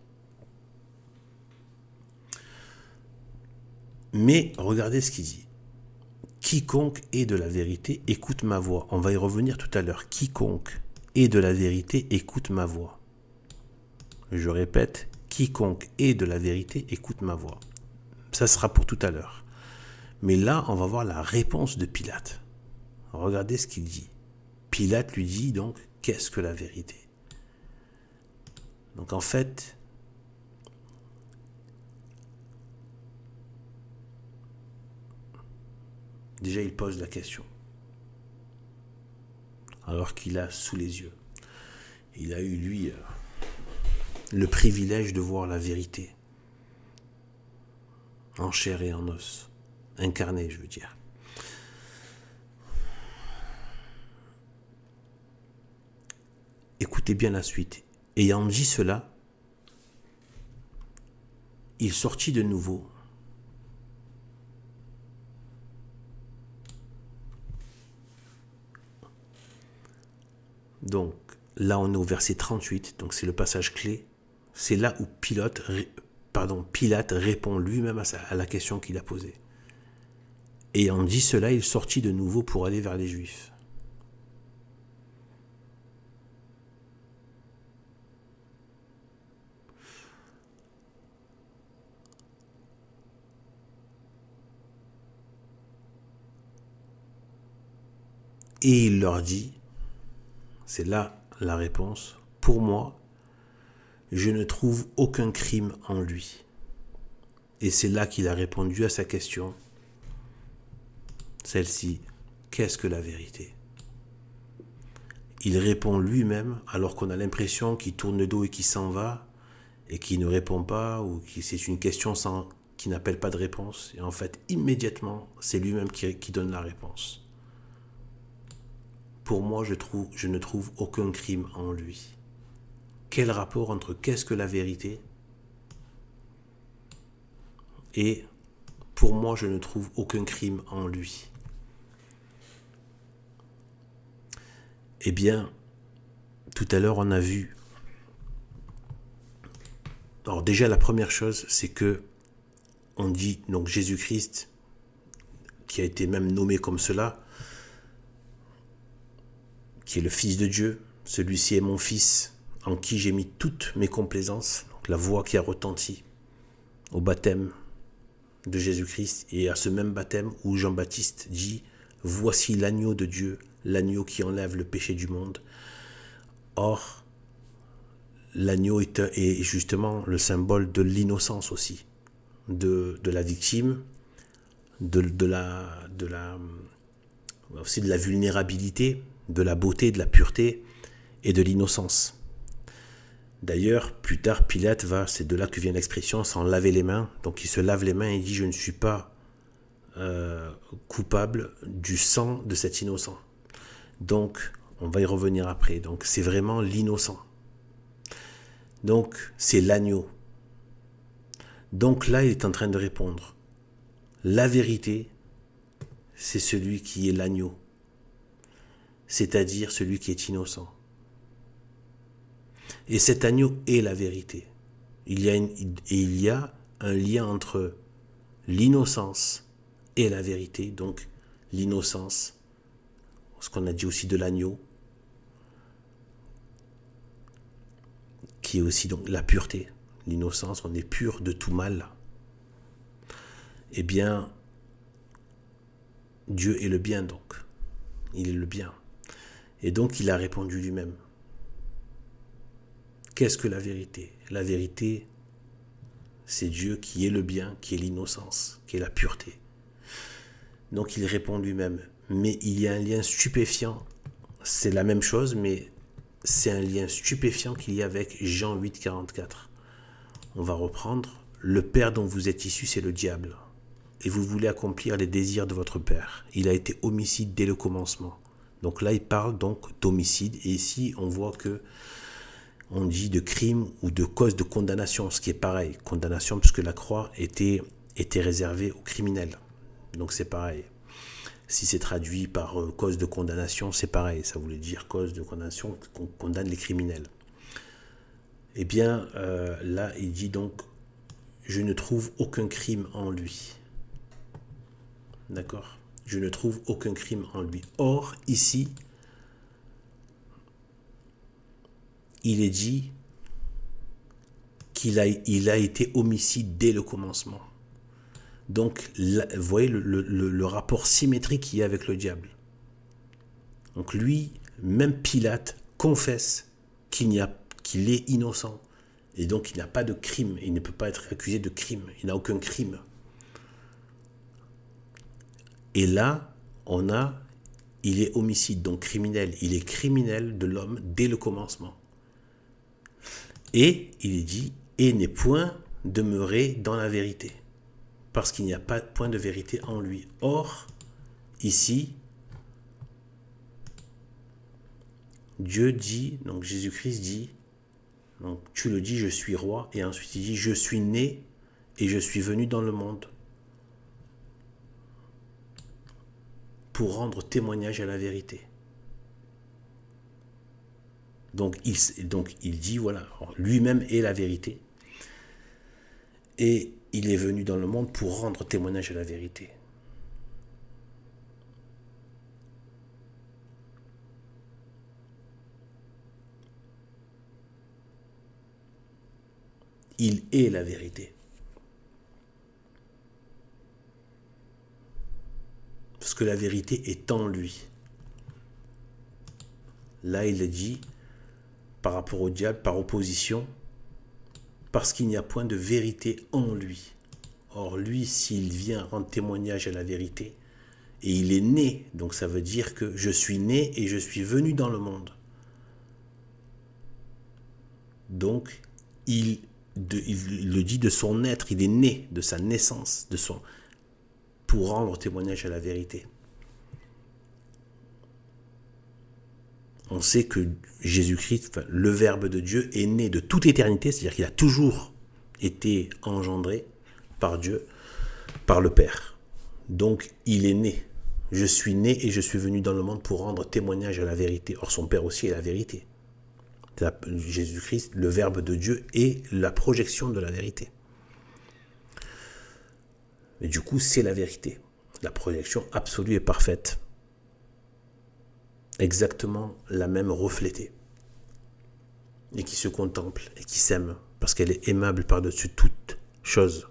A: Mais regardez ce qu'il dit. Quiconque est de la vérité écoute ma voix. On va y revenir tout à l'heure. Quiconque est de la vérité écoute ma voix. Je répète, quiconque est de la vérité écoute ma voix. Ça sera pour tout à l'heure. Mais là, on va voir la réponse de Pilate. Regardez ce qu'il dit. Pilate lui dit donc, qu'est-ce que la vérité? Donc en fait, déjà il pose la question. Alors qu'il a sous les yeux. Il a eu, lui, le privilège de voir la vérité. En chair et en os. Incarné, je veux dire. Écoutez bien la suite. Ayant dit cela, il sortit de nouveau. Donc, là on est au verset 38, donc c'est le passage clé. C'est là où Pilate répond lui-même à la question qu'il a posée. Ayant dit cela, il sortit de nouveau pour aller vers les Juifs. Et il leur dit, c'est là la réponse, pour moi, je ne trouve aucun crime en lui. Et c'est là qu'il a répondu à sa question, celle-ci, qu'est-ce que la vérité? Il répond lui-même alors qu'on a l'impression qu'il tourne le dos et qu'il s'en va et qu'il ne répond pas ou que c'est une question qui n'appelle pas de réponse. Et en fait, immédiatement, c'est lui-même qui donne la réponse. Pour moi, je ne trouve aucun crime en lui. Quel rapport entre qu'est-ce que la vérité et pour moi, je ne trouve aucun crime en lui? Eh bien, tout à l'heure, on a vu. Alors déjà, la première chose, c'est que on dit, donc Jésus-Christ, qui a été même nommé comme cela, qui est le Fils de Dieu, celui-ci est mon Fils, en qui j'ai mis toutes mes complaisances, donc la voix qui a retenti au baptême de Jésus-Christ, et à ce même baptême où Jean-Baptiste dit « Voici l'agneau de Dieu, l'agneau qui enlève le péché du monde ». Or, l'agneau est justement le symbole de l'innocence aussi, de la victime, aussi de la vulnérabilité, de la beauté, de la pureté et de l'innocence. D'ailleurs, plus tard, Pilate c'est de là que vient l'expression, s'en laver les mains. Donc il se lave les mains et dit « Je ne suis pas coupable du sang de cet innocent ». Donc, on va y revenir après. Donc, c'est vraiment l'innocent. Donc, c'est l'agneau. Donc là, il est en train de répondre. La vérité, c'est celui qui est l'agneau. C'est-à-dire celui qui est innocent. Et cet agneau est la vérité. Il y a un lien entre l'innocence et la vérité. Donc, l'innocence, ce qu'on a dit aussi de l'agneau, qui est aussi donc la pureté. L'innocence, on est pur de tout mal. eh bien, Dieu est le bien donc. Il est le bien. Et donc il a répondu lui-même. Qu'est-ce que la vérité? La vérité, c'est Dieu qui est le bien, qui est l'innocence, qui est la pureté. Donc il répond lui-même. Mais il y a un lien stupéfiant. C'est la même chose, mais c'est un lien stupéfiant qu'il y a avec Jean 8, 44. On va reprendre. Le père dont vous êtes issus, c'est le diable. Et vous voulez accomplir les désirs de votre père. Il a été homicide dès le commencement. Donc là, il parle donc d'homicide. Et ici, on voit que on dit de crime ou de cause de condamnation, ce qui est pareil. Condamnation, puisque la croix était réservée aux criminels. Donc c'est pareil. Si c'est traduit par cause de condamnation, c'est pareil. Ça voulait dire cause de condamnation, qu'on condamne les criminels. Eh bien, là, il dit donc, je ne trouve aucun crime en lui. D'accord? Je ne trouve aucun crime en lui. Or, ici, il est dit qu'il a été homicide dès le commencement. Donc, là, vous voyez le rapport symétrique qu'il y a avec le diable. Donc lui, même Pilate, confesse qu'il est innocent. Et donc, il n'a pas de crime. Il ne peut pas être accusé de crime. Il n'a aucun crime. Et là, il est homicide, donc criminel. Il est criminel de l'homme dès le commencement. Et il est dit, et n'est point demeuré dans la vérité. Parce qu'il n'y a pas de point de vérité en lui. Or, ici, Dieu dit, donc Jésus-Christ dit, donc tu le dis, je suis roi, et ensuite il dit, je suis né et je suis venu dans le monde pour rendre témoignage à la vérité. Donc il dit, voilà, lui-même est la vérité. Et il est venu dans le monde pour rendre témoignage à la vérité. Il est la vérité. Parce que la vérité est en lui. Là, il est dit, par rapport au diable, par opposition, parce qu'il n'y a point de vérité en lui. Or, lui, s'il vient rendre témoignage à la vérité, et il est né, donc ça veut dire que je suis né et je suis venu dans le monde. Donc, il le dit de son être, il est né, de sa naissance, pour rendre témoignage à la vérité. On sait que Jésus-Christ, le Verbe de Dieu, est né de toute éternité, c'est-à-dire qu'il a toujours été engendré par Dieu, par le Père. Donc, il est né. Je suis né et je suis venu dans le monde pour rendre témoignage à la vérité. Or, son Père aussi est la vérité. Jésus-Christ, le Verbe de Dieu, est la projection de la vérité. Et du coup, c'est la vérité. La projection absolue et parfaite. Exactement la même reflétée. Et qui se contemple et qui s'aime. Parce qu'elle est aimable par-dessus toute chose.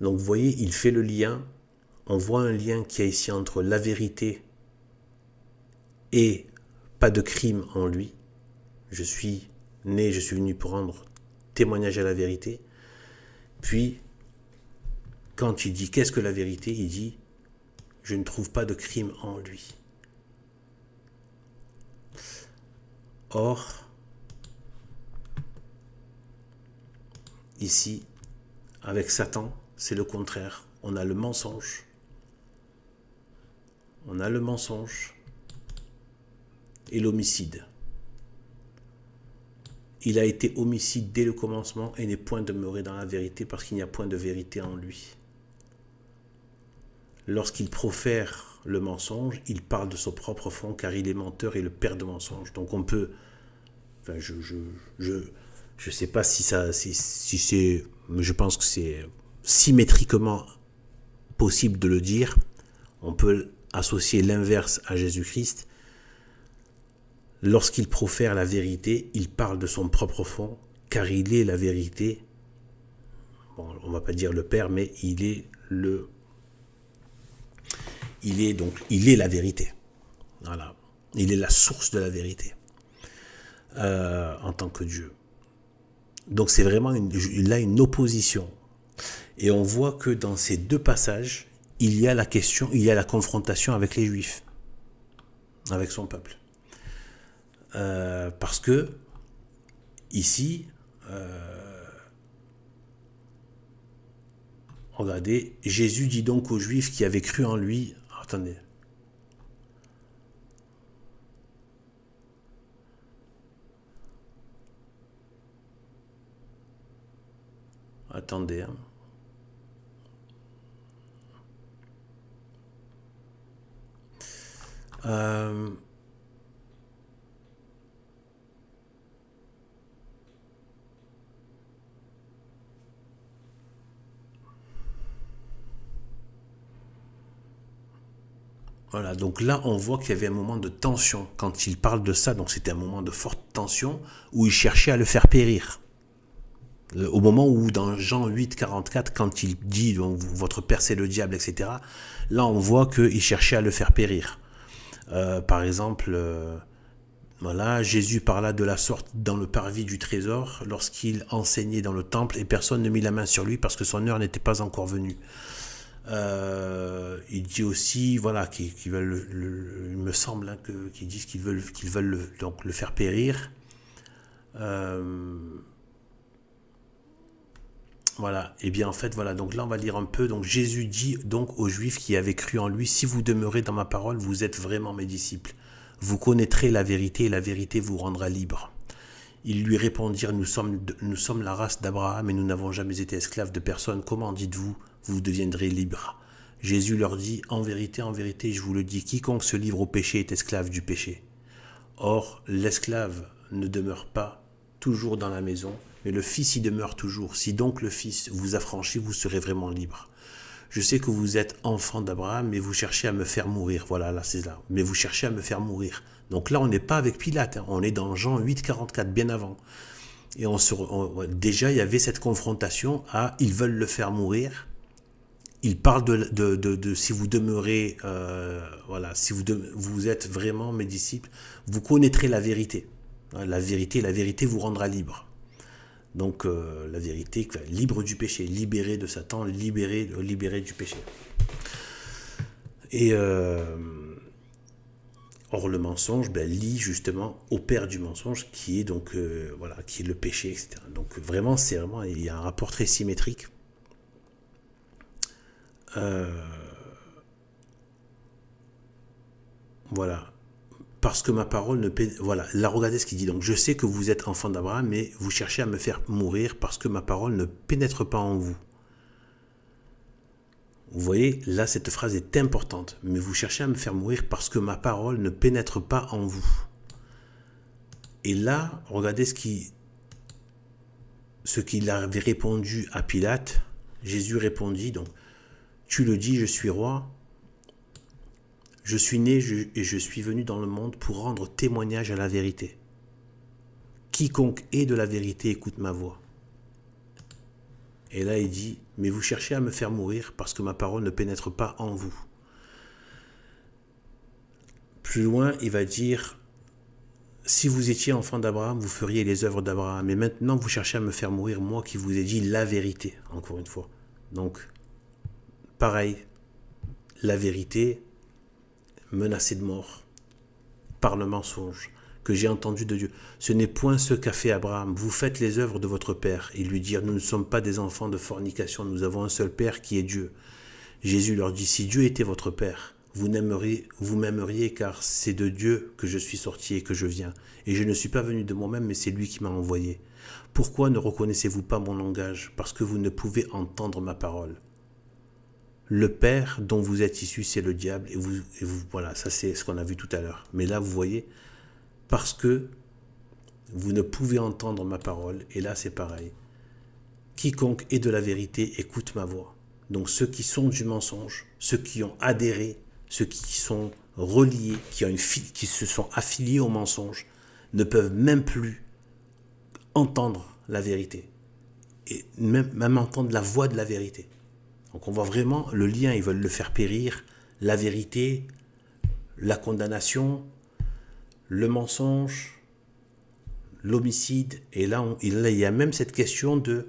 A: Donc vous voyez, il fait le lien. On voit un lien qu'il y a ici entre la vérité et pas de crime en lui. Je suis né, je suis venu pour rendre témoignage à la vérité. Puis, quand il dit qu'est-ce que la vérité, il dit je ne trouve pas de crime en lui. Or, ici, avec Satan, c'est le contraire. On a le mensonge. On a le mensonge et l'homicide. Il a été homicide dès le commencement et n'est point demeuré dans la vérité parce qu'il n'y a point de vérité en lui. Lorsqu'il profère le mensonge, il parle de son propre fond car il est menteur et le père de mensonges. Donc on peut... Enfin, je sais pas si c'est... Je pense que c'est symétriquement possible de le dire. On peut associer l'inverse à Jésus-Christ. Lorsqu'il profère la vérité, il parle de son propre fond, car il est la vérité. bon, on va pas dire le Père, mais il est la vérité. Voilà. Il est la source de la vérité en tant que Dieu. Donc c'est vraiment une opposition. Et on voit que dans ces deux passages, il y a la confrontation avec les Juifs, avec son peuple. Parce que ici, regardez, Jésus dit donc aux Juifs qui avaient cru en lui, attendez, hein. Voilà, donc là on voit qu'il y avait un moment de tension quand il parle de ça, donc c'était un moment de forte tension où il cherchait à le faire périr. Au moment où dans Jean 8, 44, quand il dit donc, votre père c'est le diable, etc., là on voit qu'il cherchait à le faire périr. Par exemple, voilà, Jésus parla de la sorte dans le parvis du trésor lorsqu'il enseignait dans le temple et personne ne mit la main sur lui parce que son heure n'était pas encore venue. Il dit aussi, voilà, qu'ils veulent, il me semble hein, qu'ils disent qu'ils veulent donc le faire périr. Voilà, et bien en fait, voilà, donc là on va lire un peu. Donc Jésus dit donc aux Juifs qui avaient cru en lui, si vous demeurez dans ma parole, vous êtes vraiment mes disciples. Vous connaîtrez la vérité et la vérité vous rendra libre. Ils lui répondirent, nous sommes la race d'Abraham et nous n'avons jamais été esclaves de personne. Comment dites-vous, vous deviendrez libres? Jésus leur dit, en vérité, je vous le dis, quiconque se livre au péché est esclave du péché. Or, l'esclave ne demeure pas toujours dans la maison, mais le Fils y demeure toujours. Si donc le Fils vous affranchit, vous serez vraiment libre. Je sais que vous êtes enfant d'Abraham, mais vous cherchez à me faire mourir. Voilà, là c'est là. Mais vous cherchez à me faire mourir. Donc là, on n'est pas avec Pilate, hein. On est dans Jean 8, 44, bien avant. Et déjà, il y avait cette confrontation à ils veulent le faire mourir. Il parle de si vous demeurez, voilà, si vous êtes vraiment mes disciples, vous connaîtrez la vérité. La vérité vous rendra libre. Donc la vérité, libre du péché, libéré de Satan, libéré du péché. Et or le mensonge lie justement au père du mensonge qui est donc voilà, qui est le péché, etc. Donc vraiment, il y a un rapport très symétrique. Voilà. Parce que ma parole ne pénètre... Voilà, là regardez ce qu'il dit. Donc je sais que vous êtes enfant d'Abraham, mais vous cherchez à me faire mourir parce que ma parole ne pénètre pas en vous. Vous voyez, là cette phrase est importante. Mais vous cherchez à me faire mourir parce que ma parole ne pénètre pas en vous. Et là, regardez ce qu'il avait répondu à Pilate. Jésus répondit, donc, tu le dis, je suis roi. Je suis né et je suis venu dans le monde pour rendre témoignage à la vérité. Quiconque est de la vérité écoute ma voix. Et là il dit, mais vous cherchez à me faire mourir parce que ma parole ne pénètre pas en vous. Plus loin, il va dire, si vous étiez enfant d'Abraham, vous feriez les œuvres d'Abraham. Et maintenant, vous cherchez à me faire mourir, moi qui vous ai dit la vérité, encore une fois. Donc, pareil, la vérité menacé de mort par le mensonge que j'ai entendu de Dieu. Ce n'est point ce qu'a fait Abraham. Vous faites les œuvres de votre père. Et lui dire, nous ne sommes pas des enfants de fornication, nous avons un seul père qui est Dieu. Jésus leur dit, si Dieu était votre père, vous m'aimeriez car c'est de Dieu que je suis sorti et que je viens. Et je ne suis pas venu de moi-même, mais c'est lui qui m'a envoyé. Pourquoi ne reconnaissez-vous pas mon langage? Parce que vous ne pouvez entendre ma parole. Le père dont vous êtes issu, c'est le diable. Et vous, voilà, ça c'est ce qu'on a vu tout à l'heure. Mais là, vous voyez, parce que vous ne pouvez entendre ma parole. Et là, c'est pareil. Quiconque est de la vérité écoute ma voix. Donc ceux qui sont du mensonge, ceux qui ont adhéré, ceux qui sont reliés, qui se sont affiliés au mensonge, ne peuvent même plus entendre la vérité. et même entendre la voix de la vérité. Donc on voit vraiment le lien, ils veulent le faire périr, la vérité, la condamnation, le mensonge, l'homicide. Et là, il y a même cette question de...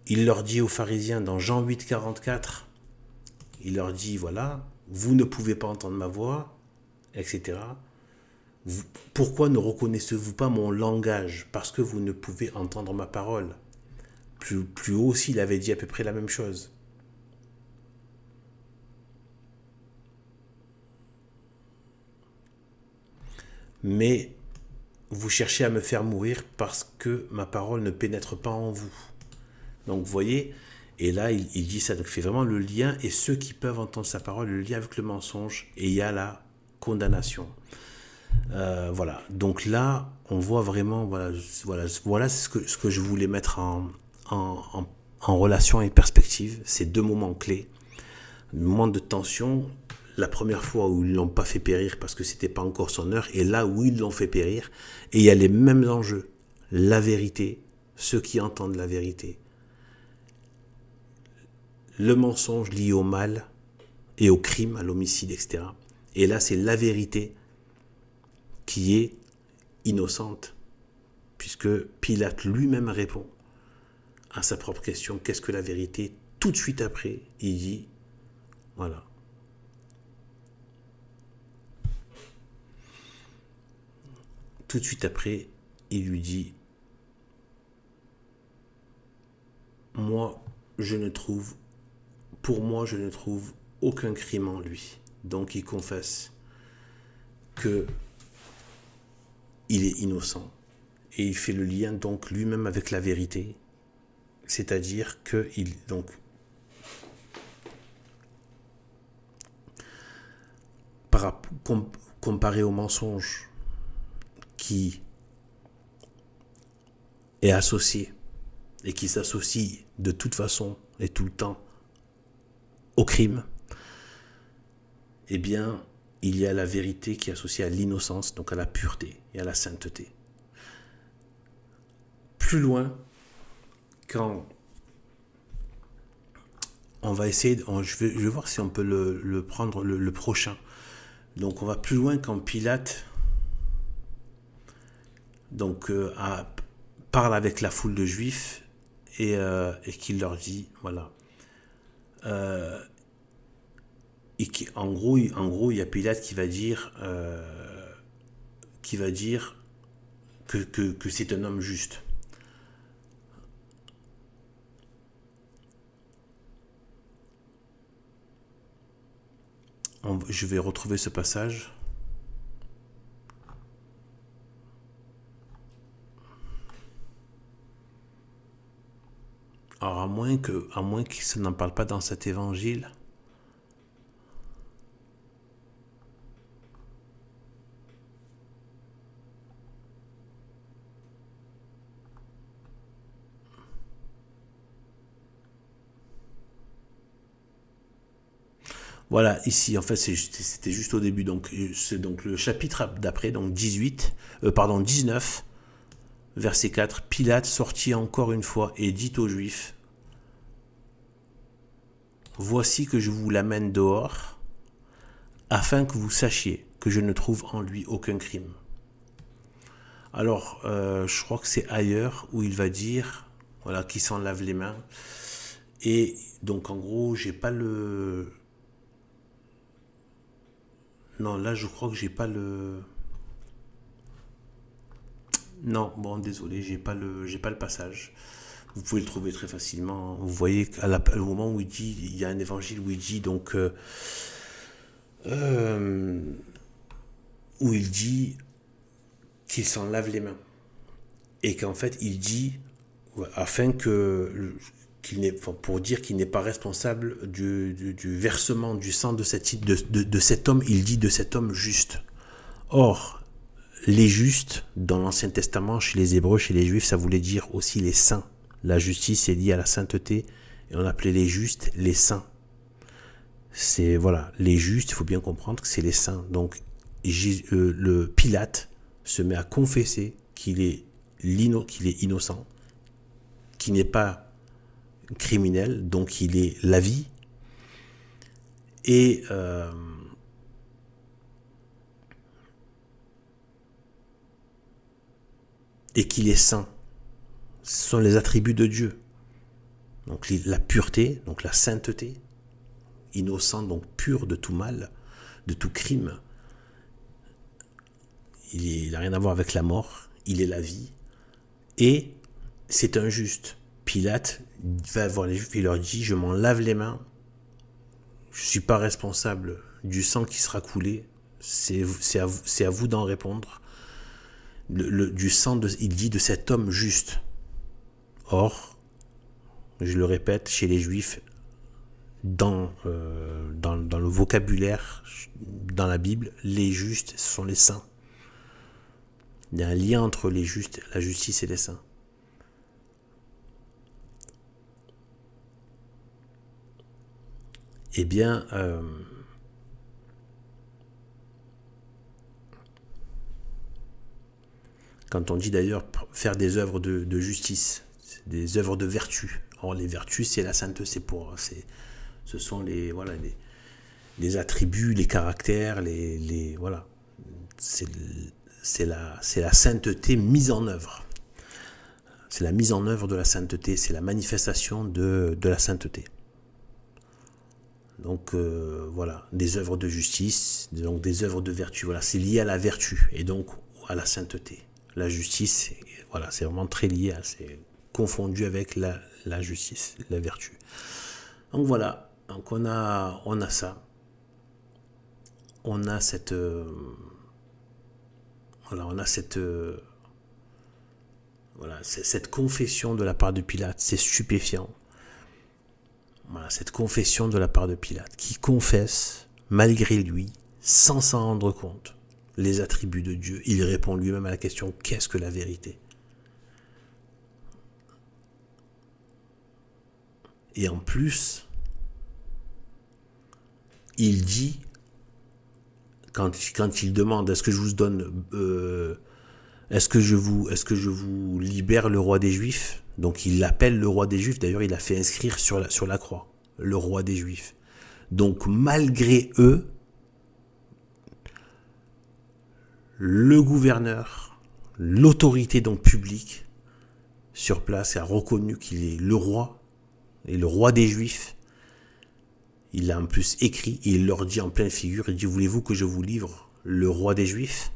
A: Il leur dit aux pharisiens dans Jean 8, 44, il leur dit, voilà, vous ne pouvez pas entendre ma voix, etc. Pourquoi ne reconnaissez-vous pas mon langage? Parce que vous ne pouvez entendre ma parole. Plus haut aussi, il avait dit à peu près la même chose. Mais vous cherchez à me faire mourir parce que ma parole ne pénètre pas en vous. Donc vous voyez, et là il dit ça, donc il fait vraiment le lien, et ceux qui peuvent entendre sa parole, le lien avec le mensonge, et il y a la condamnation. Voilà, donc là on voit vraiment, voilà ce que je voulais mettre en relation et perspective, ces deux moments clés. Le moment de tension, la première fois où ils ne l'ont pas fait périr parce que c'était pas encore son heure, et là où ils l'ont fait périr, et il y a les mêmes enjeux, la vérité, ceux qui entendent la vérité, le mensonge lié au mal et au crime, à l'homicide, etc. Et là, c'est la vérité qui est innocente, puisque Pilate lui-même répond à sa propre question, qu'est-ce que la vérité? Tout de suite après, il dit, voilà. Tout de suite après, il lui dit, pour moi, je ne trouve aucun crime en lui. Donc il confesse que il est innocent. Et il fait le lien donc lui-même avec la vérité. C'est-à-dire que comparé au mensonge qui est associé et qui s'associe de toute façon et tout le temps au crime, eh bien, il y a la vérité qui est associée à l'innocence, donc à la pureté et à la sainteté. Plus loin, quand on va essayer, je vais voir si on peut le prendre le prochain. Donc on va plus loin quand Pilate parle avec la foule de Juifs et qu'il leur dit, voilà, en gros, il y a Pilate qui va dire que c'est un homme juste. Je vais retrouver ce passage. Alors, à moins que ça n'en parle pas dans cet évangile. Voilà, ici, en fait, c'était juste au début. Donc, c'est donc le chapitre d'après, donc 19, verset 4. Pilate sortit encore une fois et dit aux Juifs, voici que je vous l'amène dehors, afin que vous sachiez que je ne trouve en lui aucun crime. Alors, je crois que c'est ailleurs où il va dire, voilà, qu'il s'en lave les mains. Et donc, en gros, j'ai pas le... Non, là, je crois que j'ai pas le... Non, bon, désolé, j'ai pas le passage. Vous pouvez le trouver très facilement. Vous voyez au moment où il dit, il y a un évangile où il dit donc où il dit qu'il s'en lave les mains et qu'en fait il dit afin pour dire qu'il n'est pas responsable du versement du sang de cet homme. Il dit de cet homme juste. Or, les justes, dans l'Ancien Testament, chez les Hébreux, chez les Juifs, ça voulait dire aussi les saints. La justice est liée à la sainteté, et on appelait les justes les saints. C'est, voilà, les justes, il faut bien comprendre que c'est les saints. Donc, le Pilate se met à confesser qu'il est innocent, qui n'est pas criminel, donc il est la vie, et qu'il est saint. Ce sont les attributs de Dieu. Donc la pureté, donc la sainteté, innocent, donc pur de tout mal, de tout crime. Il n'a rien à voir avec la mort, il est la vie, et c'est injuste. Pilate va voir les Juifs et leur dit, je m'en lave les mains, je ne suis pas responsable du sang qui sera coulé, c'est à vous d'en répondre. Du sang, il dit, de cet homme juste. Or, je le répète, chez les Juifs, dans le vocabulaire, dans la Bible, les justes, ce sont les saints. Il y a un lien entre les justes, la justice et les saints. Eh bien, quand on dit d'ailleurs faire des œuvres de justice, des œuvres de vertu. Or, les vertus, c'est la sainteté, ce sont les attributs, les caractères, voilà. C'est la sainteté mise en œuvre. C'est la mise en œuvre de la sainteté, c'est la manifestation de la sainteté. Donc voilà, des œuvres de justice, donc des œuvres de vertu. Voilà, c'est lié à la vertu et donc à la sainteté. La justice, voilà, c'est vraiment très lié, c'est confondu avec la justice, la vertu. Donc voilà, donc on a ça, on a cette cette confession de la part de Pilate, c'est stupéfiant. Voilà, cette confession de la part de Pilate, qui confesse, malgré lui, sans s'en rendre compte, les attributs de Dieu. Il répond lui-même à la question, qu'est-ce que la vérité ? Et en plus, il dit, quand il demande, est-ce que je vous donne, est-ce que je vous libère le roi des Juifs ? Donc il l'appelle le roi des Juifs, d'ailleurs il l'a fait inscrire sur la croix, le roi des Juifs. Donc malgré eux, le gouverneur, l'autorité donc publique sur place a reconnu qu'il est le roi, et le roi des Juifs. Il l'a en plus écrit, et il leur dit en pleine figure, il dit, voulez-vous que je vous livre le roi des Juifs ?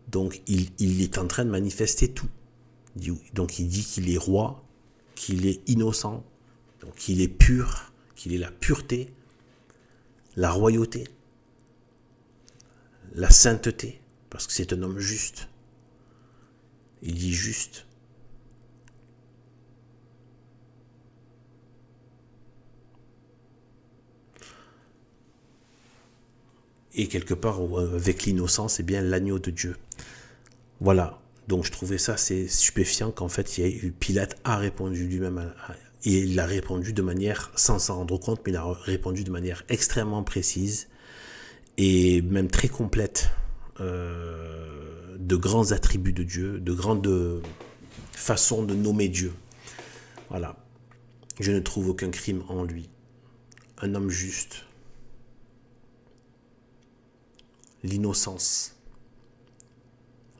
A: Donc il est en train de manifester tout. Donc il dit qu'il est roi, qu'il est innocent, donc qu'il est pur, qu'il est la pureté, la royauté, la sainteté, parce que c'est un homme juste. Il dit juste. Et quelque part, avec l'innocence, c'est bien l'agneau de Dieu. Voilà. Donc je trouvais ça assez stupéfiant qu'en fait, Pilate a répondu lui-même et il a répondu de manière, sans s'en rendre compte, mais il a répondu de manière extrêmement précise et même très complète, de grands attributs de Dieu, de grandes façons de nommer Dieu. Voilà. Je ne trouve aucun crime en lui. Un homme juste. L'innocence.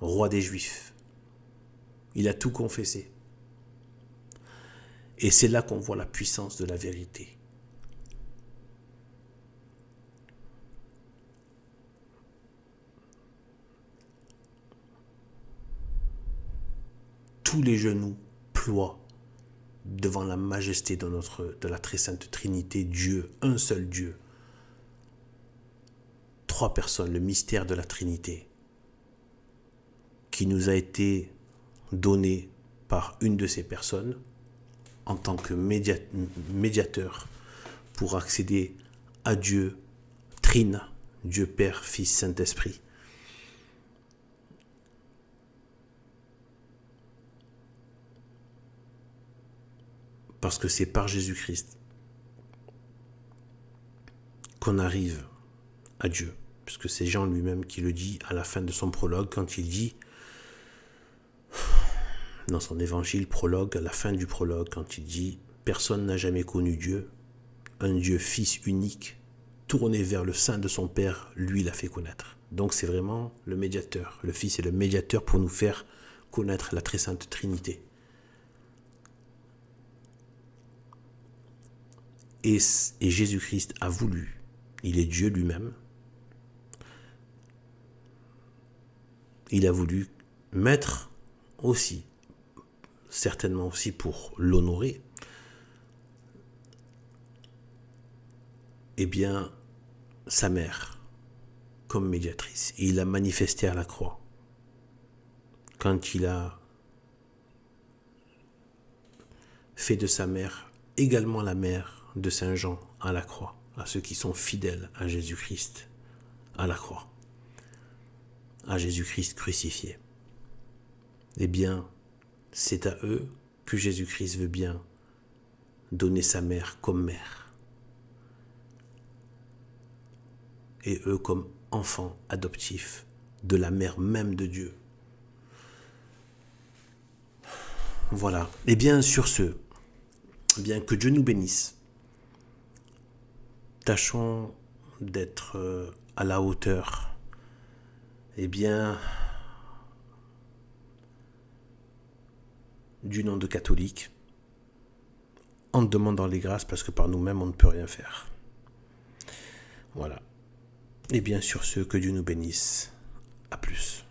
A: Roi des Juifs. Il a tout confessé. Et c'est là qu'on voit la puissance de la vérité. Tous les genoux ploient devant la majesté de la très sainte Trinité, Dieu, un seul Dieu. Trois personnes, le mystère de la Trinité, qui nous a été donné par une de ces personnes en tant que médiateur pour accéder à Dieu, Trine, Dieu Père, Fils, Saint-Esprit. Parce que c'est par Jésus-Christ qu'on arrive à Dieu. Puisque c'est Jean lui-même qui le dit à la fin de son prologue, quand il dit dans son évangile prologue, à la fin du prologue, quand il dit « Personne n'a jamais connu Dieu, un Dieu fils unique, tourné vers le sein de son Père, lui l'a fait connaître. » Donc c'est vraiment le médiateur. Le Fils est le médiateur pour nous faire connaître la très sainte Trinité. Et Jésus-Christ a voulu, il est Dieu lui-même, il a voulu mettre aussi, certainement aussi pour l'honorer, eh bien, sa mère comme médiatrice. Et il a manifesté à la croix. Quand il a fait de sa mère également la mère de Saint Jean à la croix, à ceux qui sont fidèles à Jésus-Christ à la croix, à Jésus-Christ crucifié. Eh bien, c'est à eux que Jésus-Christ veut bien donner sa mère comme mère. Et eux comme enfants adoptifs de la mère même de Dieu. Voilà. Et bien, sur ce, bien que Dieu nous bénisse. Tâchons d'être à la hauteur, eh bien, du nom de catholique, en demandant les grâces, parce que par nous-mêmes, on ne peut rien faire. Voilà. Et bien sur ce, que Dieu nous bénisse. À plus.